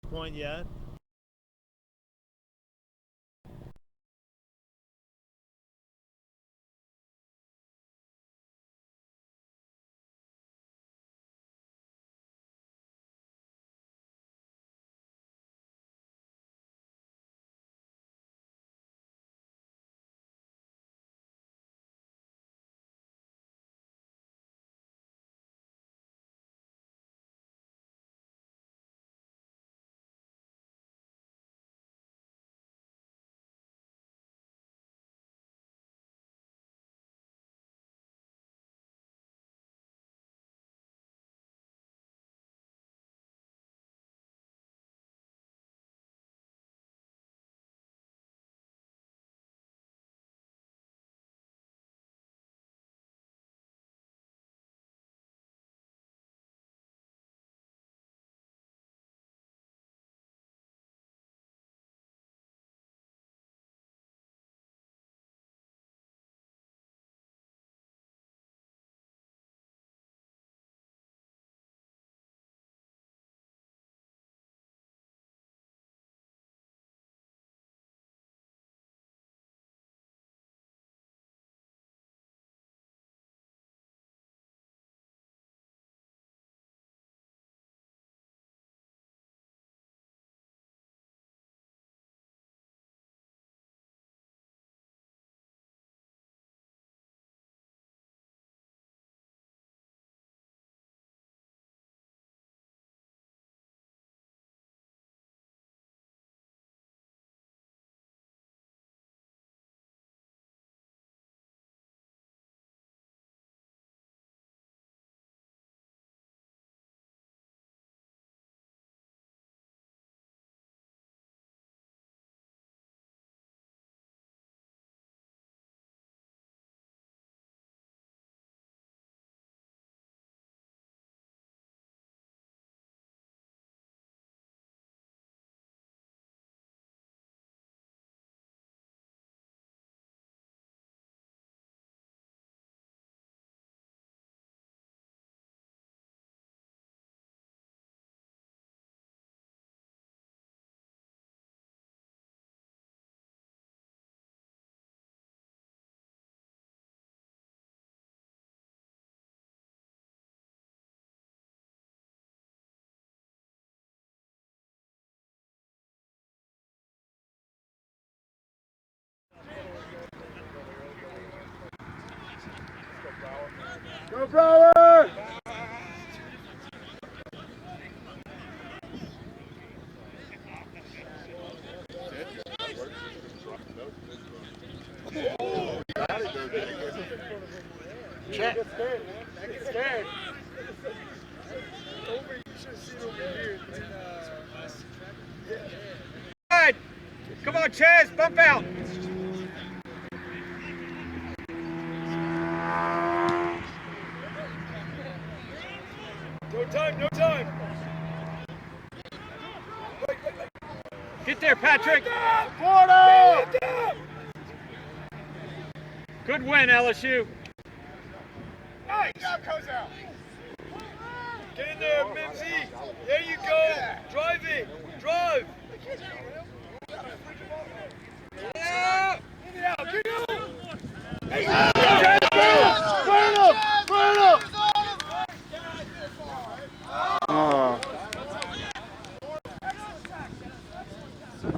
point yet. Go, Brother! Check. Get scared, man. Get scared. Over, you should have seen over here. All right. Come on, Chaz, bump out. No time, no time. Get there, Patrick. Florida! Good win, LSU. Nice. Comes out. Get in there, Mimsy. There you go. Drive it. Drive. Yeah. Get out. Get out. Hey, burn him. Burn him. Hey,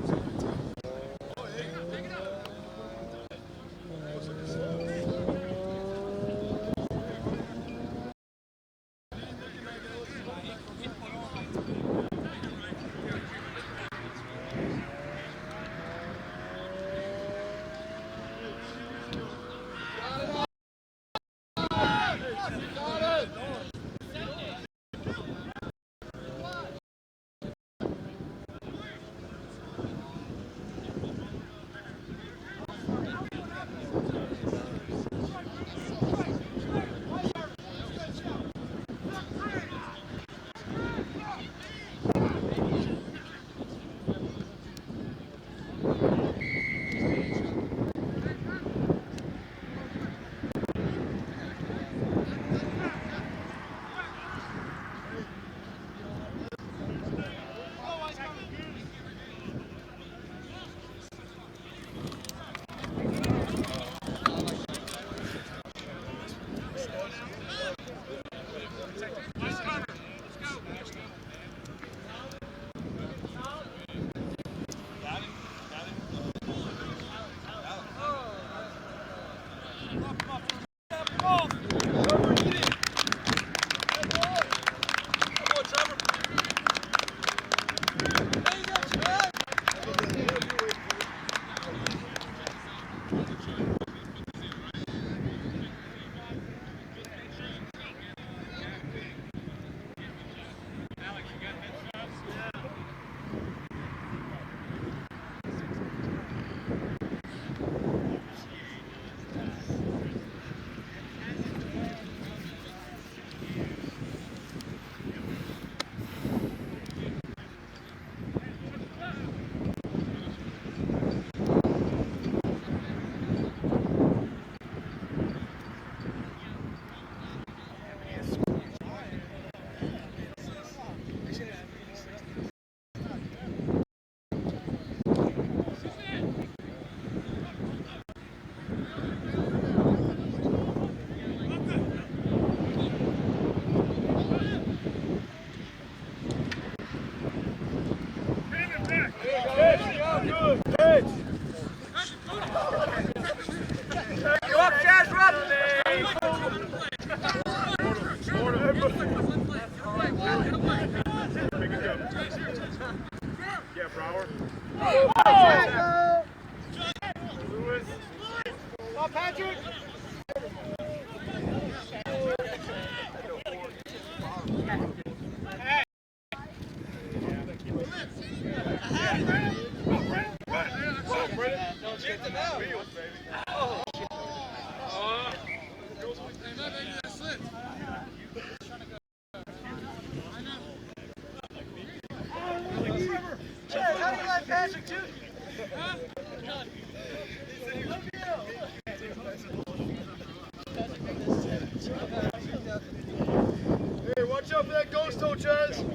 watch out for that ghost toe, Chaz.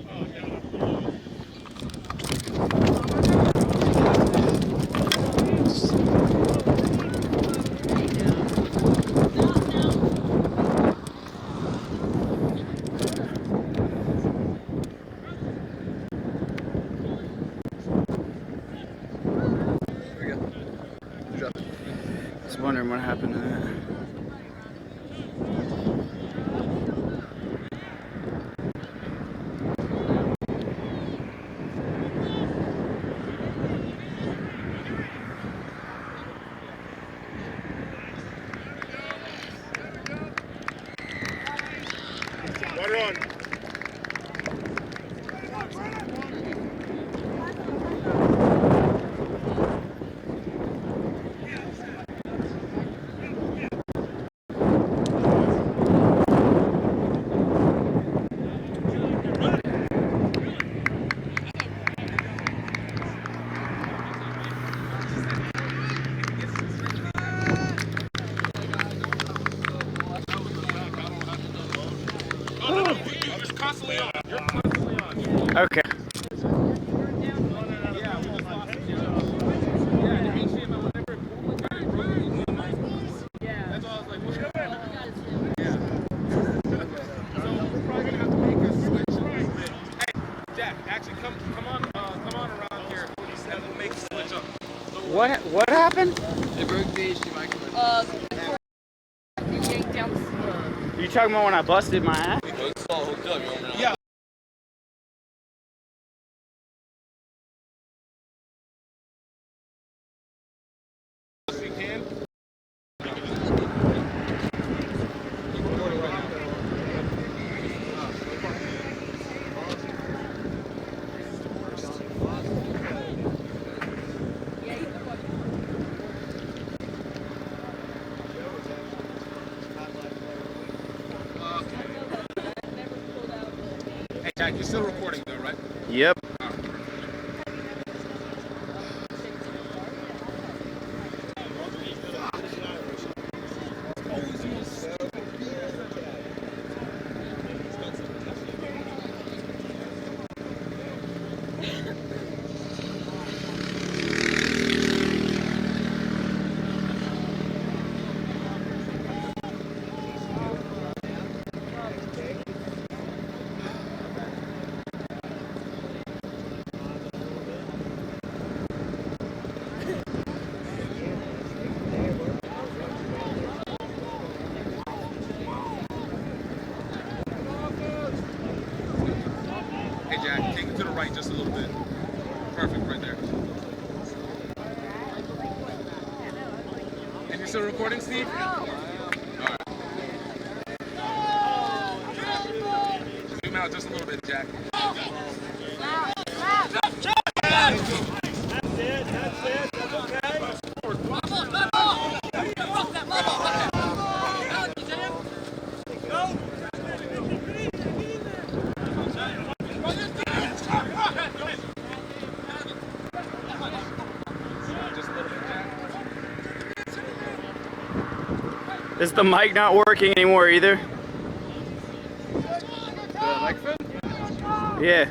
I was wondering what happened to that. Water on. What happened? It broke the HDMI mic. You yanked down the You talking about when I busted my ass? It's all hooked up. You want me to? Yeah. We can. Hey, Jack, you're still recording though, right? Yep. Hey, Jack, take it to the right just a little bit. Perfect, right there. And you're still recording, Steve? All right. Zoom out just a little bit, Jack. Is the mic not working anymore either? The microphone? Yeah.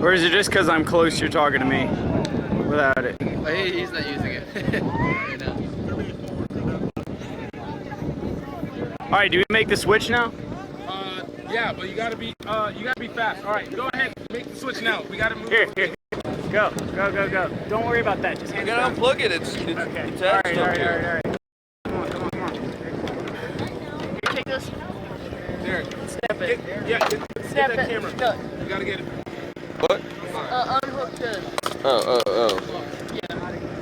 Or is it just because I'm close you're talking to me without it? He's not using it. Alright, do we make the switch now? Yeah, but you gotta be fast. All right, go ahead, make the switch now. We gotta move. Here. Go. Don't worry about that. Just hand it down. Unplug it. It's Okay. attached All up here. right. Come on. Here, take this. There. Step it. Step that camera. You gotta get it. What? Unhook the. Oh.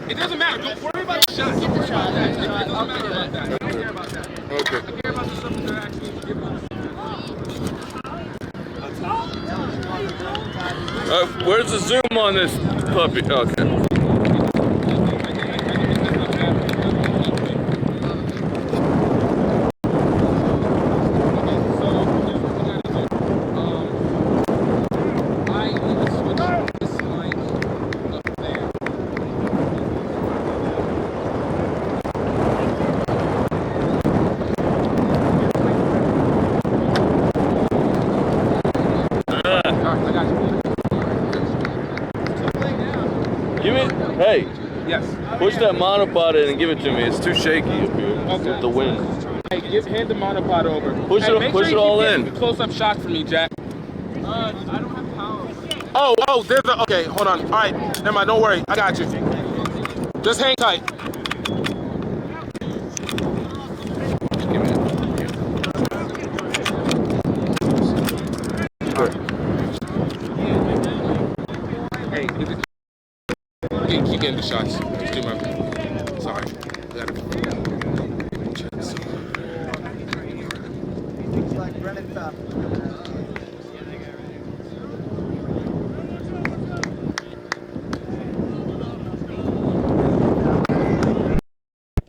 It doesn't matter. Don't worry about the shot. Don't worry about that. It doesn't matter about that. I don't care about that. Okay. I care about the stuff that they're actually giving us. Where's the zoom on this puppy? Okay. Hey, Yes. push that monopod in and give it to me. It's too shaky up here with the wind. Hey, hand the monopod over. Push it all in. Close-up shot for me, Jack. I don't have power. Oh, there's a. Okay, hold on. All right, never mind. Don't worry. I got you. Just hang tight. Hey, keep getting the shots. Just do my. Sorry.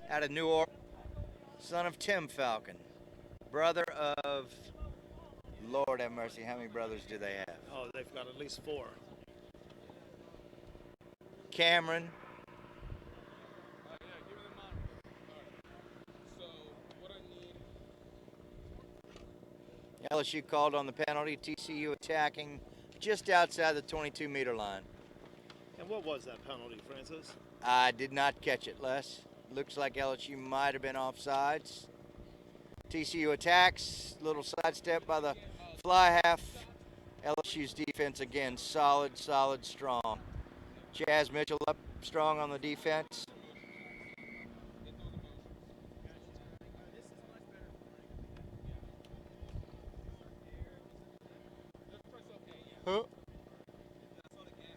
Out of New Orleans, son of Tim Falcon, brother of, Lord have mercy, how many brothers do they have? Oh, they've got at least 4. Cameron, LSU called on the penalty, TCU attacking just outside the 22-meter line. And what was that penalty, Francis? I did not catch it, Les. Looks like LSU might have been offsides. TCU attacks, little sidestep by the fly half. LSU's defense again, solid, strong. Chaz Mitchell up strong on the defense.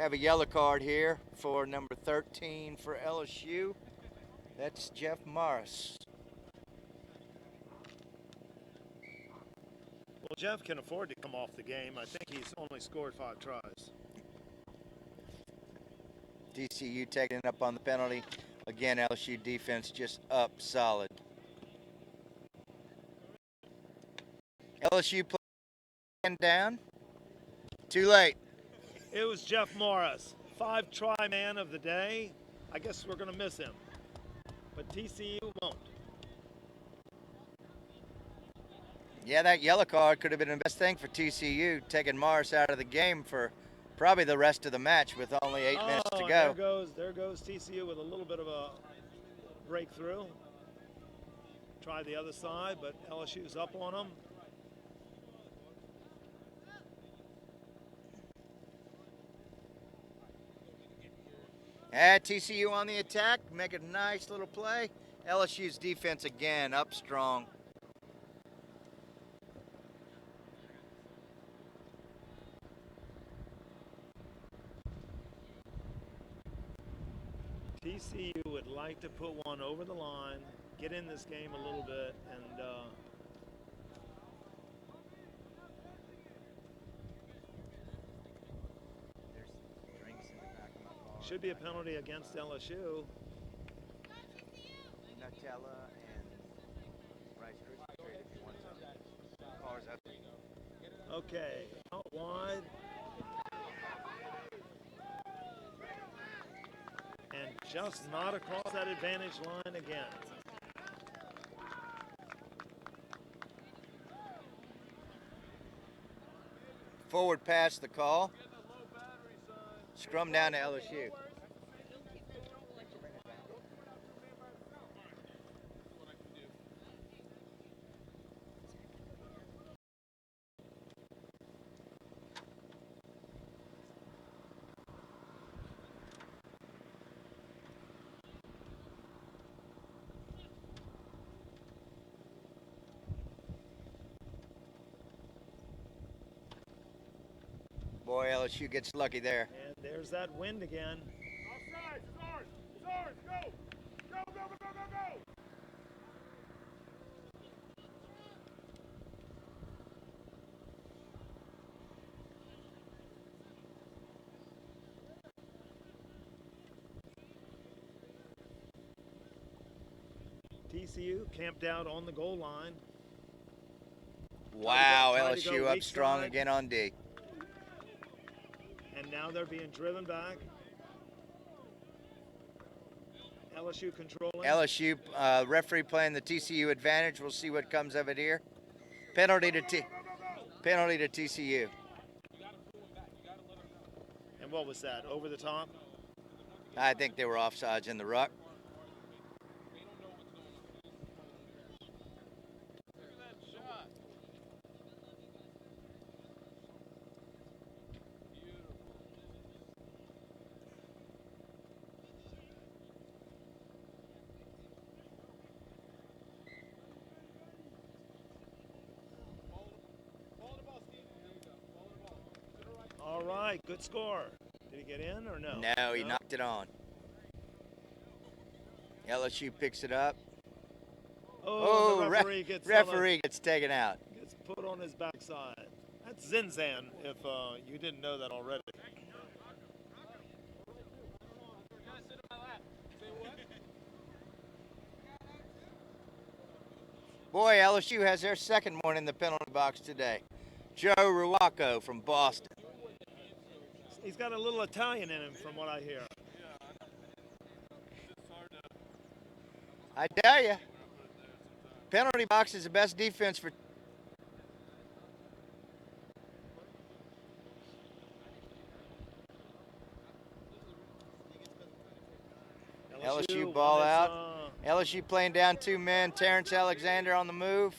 Have a yellow card here for number 13 for LSU. That's Jeff Morris. Well, Jeff can afford to come off the game. I think he's only scored 5 tries. TCU taking it up on the penalty. Again, LSU defense just up solid. LSU playing down. Too late. It was Jeff Morris, 5-try man of the day. I guess we're going to miss him, but TCU won't. Yeah, that yellow card could have been the best thing for TCU, taking Morris out of the game for probably the rest of the match with only 8 minutes to go. There goes TCU with a little bit of a breakthrough. Try the other side, but LSU's up on them. TCU on the attack, make a nice little play. LSU's defense again up strong. TCU would like to put one over the line, get in this game a little bit, and should be a penalty against LSU. Nutella and Rice Krispie Treat if you want some. Cars up. Okay, out wide. And just not across that advantage line again. Forward pass the call. Scrum down to LSU. Boy, LSU gets lucky there. And there's that wind again. Offside, it's ours, go! Go, go, go, go, go, go! TCU camped out on the goal line. Wow, Tried to go LSU up weak strong side. again on D. And now they're being driven back. LSU controlling. LSU referee playing the TCU advantage. We'll see what comes of it here. Penalty to TCU. And what was that? Over the top? I think they were offsides in the ruck. All right, good score. Did he get in or no? No, he knocked it on. LSU picks it up. Oh, the referee gets taken out. Gets put on his backside. That's Zinzan, if you didn't know that already. Boy, LSU has their second one in the penalty box today. Joe Ruaco from Boston. He's got a little Italian in him from what I hear. I tell you, penalty box is the best defense for LSU ball out. LSU playing down 2 men. Terrence Alexander on the move.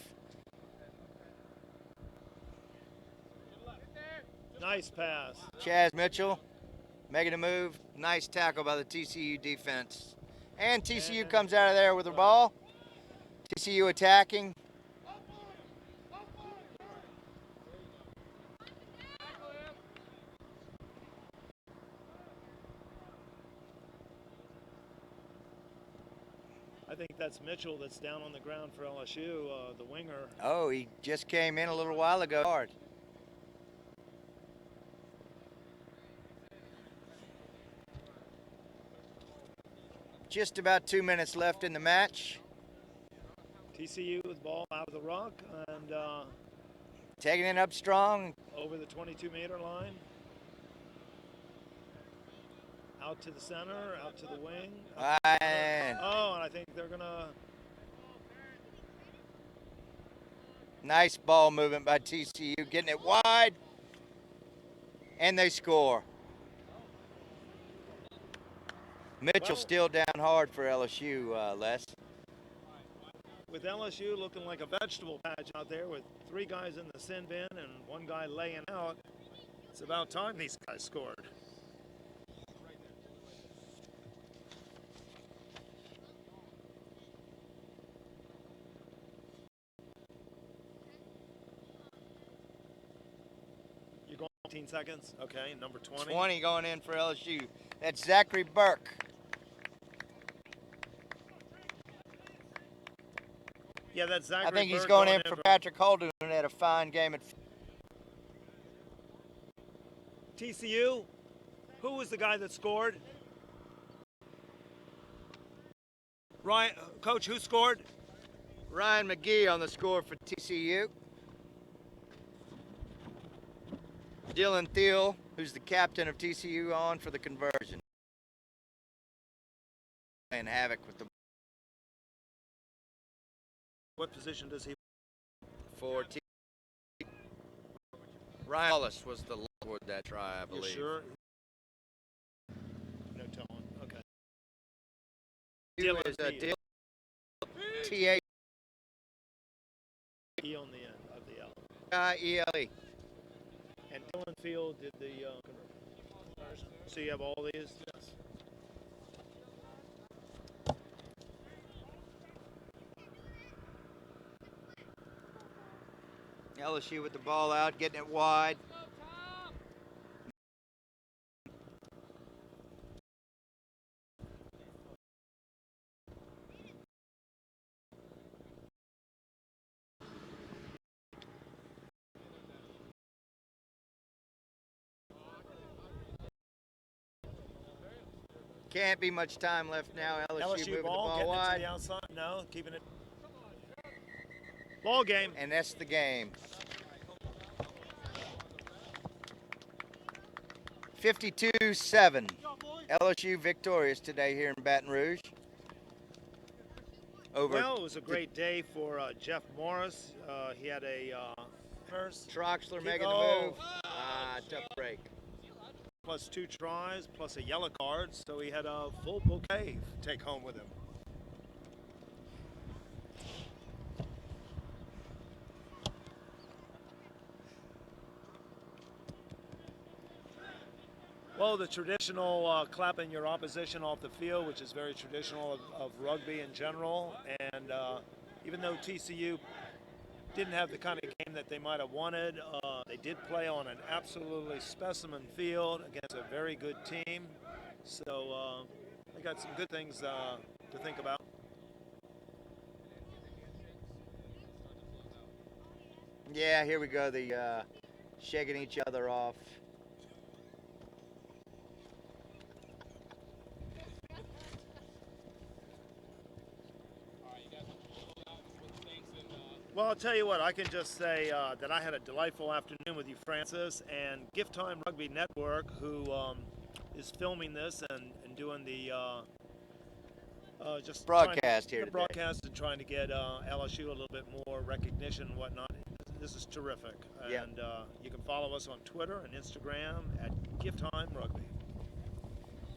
Nice pass. Chaz Mitchell. Making a move. Nice tackle by the TCU defense. And TCU comes out of there with the ball. TCU attacking. I think that's Mitchell that's down on the ground for LSU, the winger. Oh, he just came in a little while ago. Hard. Just about 2 minutes left in the match. TCU with the ball out of the ruck and taking it up strong. Over the 22-meter line. Out to the center, out to the wing. And I think they're going to... Nice ball movement by TCU, getting it wide. And they score. Mitchell still down hard for LSU, Les. With LSU looking like a vegetable patch out there with 3 guys in the sin bin and 1 guy laying out, it's about time these guys scored. You're going 15 seconds? Okay, number 20. 20 going in for LSU. That's Zachary Burke. Yeah, that's Zachary I think he's Burke going in for Patrick Holden and had a fine game at TCU. Who was the guy that scored? Ryan, Coach, who scored? Ryan McGee on the score for TCU. Dylan Thiel, who's the captain of TCU, on for the conversion. Playing havoc with the... What position does he? For TCU. Ryan Wallace was the Lord that try, I believe. You sure? No telling. Okay. Dylan is Dylan T-A... E on the end of the L. I-E-L-E. And Dylan Field did the conversion. So you have all these? Yes. LSU with the ball out, getting it wide. Can't be much time left now. LSU moving the ball getting wide. it to the outside. No, keeping it. Ball game. And that's the game. 52-7. LSU victorious today here in Baton Rouge. Well, it was a great day for Jeff Morris. He had a Troxler making the move. Tough break. Plus 2 tries, plus a yellow card, so he had a full bouquet to take home with him. Well, the traditional clapping your opposition off the field, which is very traditional of rugby in general, and even though TCU didn't have the kind of game that they might have wanted, they did play on an absolutely specimen field against a very good team, so they got some good things to think about. Yeah, here we go, the shaking each other off. Well, I'll tell you what, I can just say that I had a delightful afternoon with you, Francis, and Gifttime Rugby Network, who is filming this and doing the just broadcast here the broadcast and trying to get LSU a little bit more recognition and whatnot. This is terrific. Yeah. And you can follow us on Twitter and Instagram at Gifttime Rugby.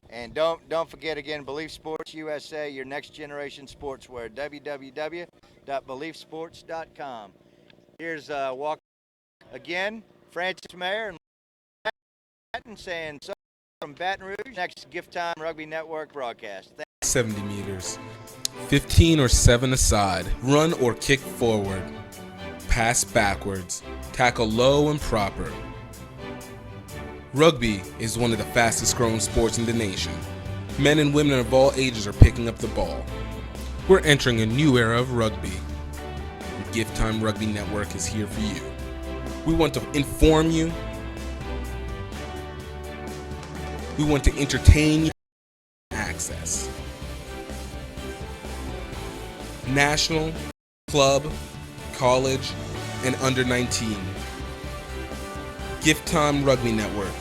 And don't forget again, Belief Sports USA, your next generation sportswear. www.beliefsports.com. Here's walk again, Francis Mayer and Latin saying so from from Baton Rouge. Next Gifttime Rugby Network broadcast. 70 meters. 15 or 7 aside. Run or kick forward. Pass backwards. Tackle low and proper. Rugby is one of the fastest growing sports in the nation. Men and women of all ages are picking up the ball. We're entering a new era of rugby. The Gifttime Rugby Network is here for you. We want to inform you. We want to entertain you. Access. National, club, college, and under 19. Gifttime Rugby Network.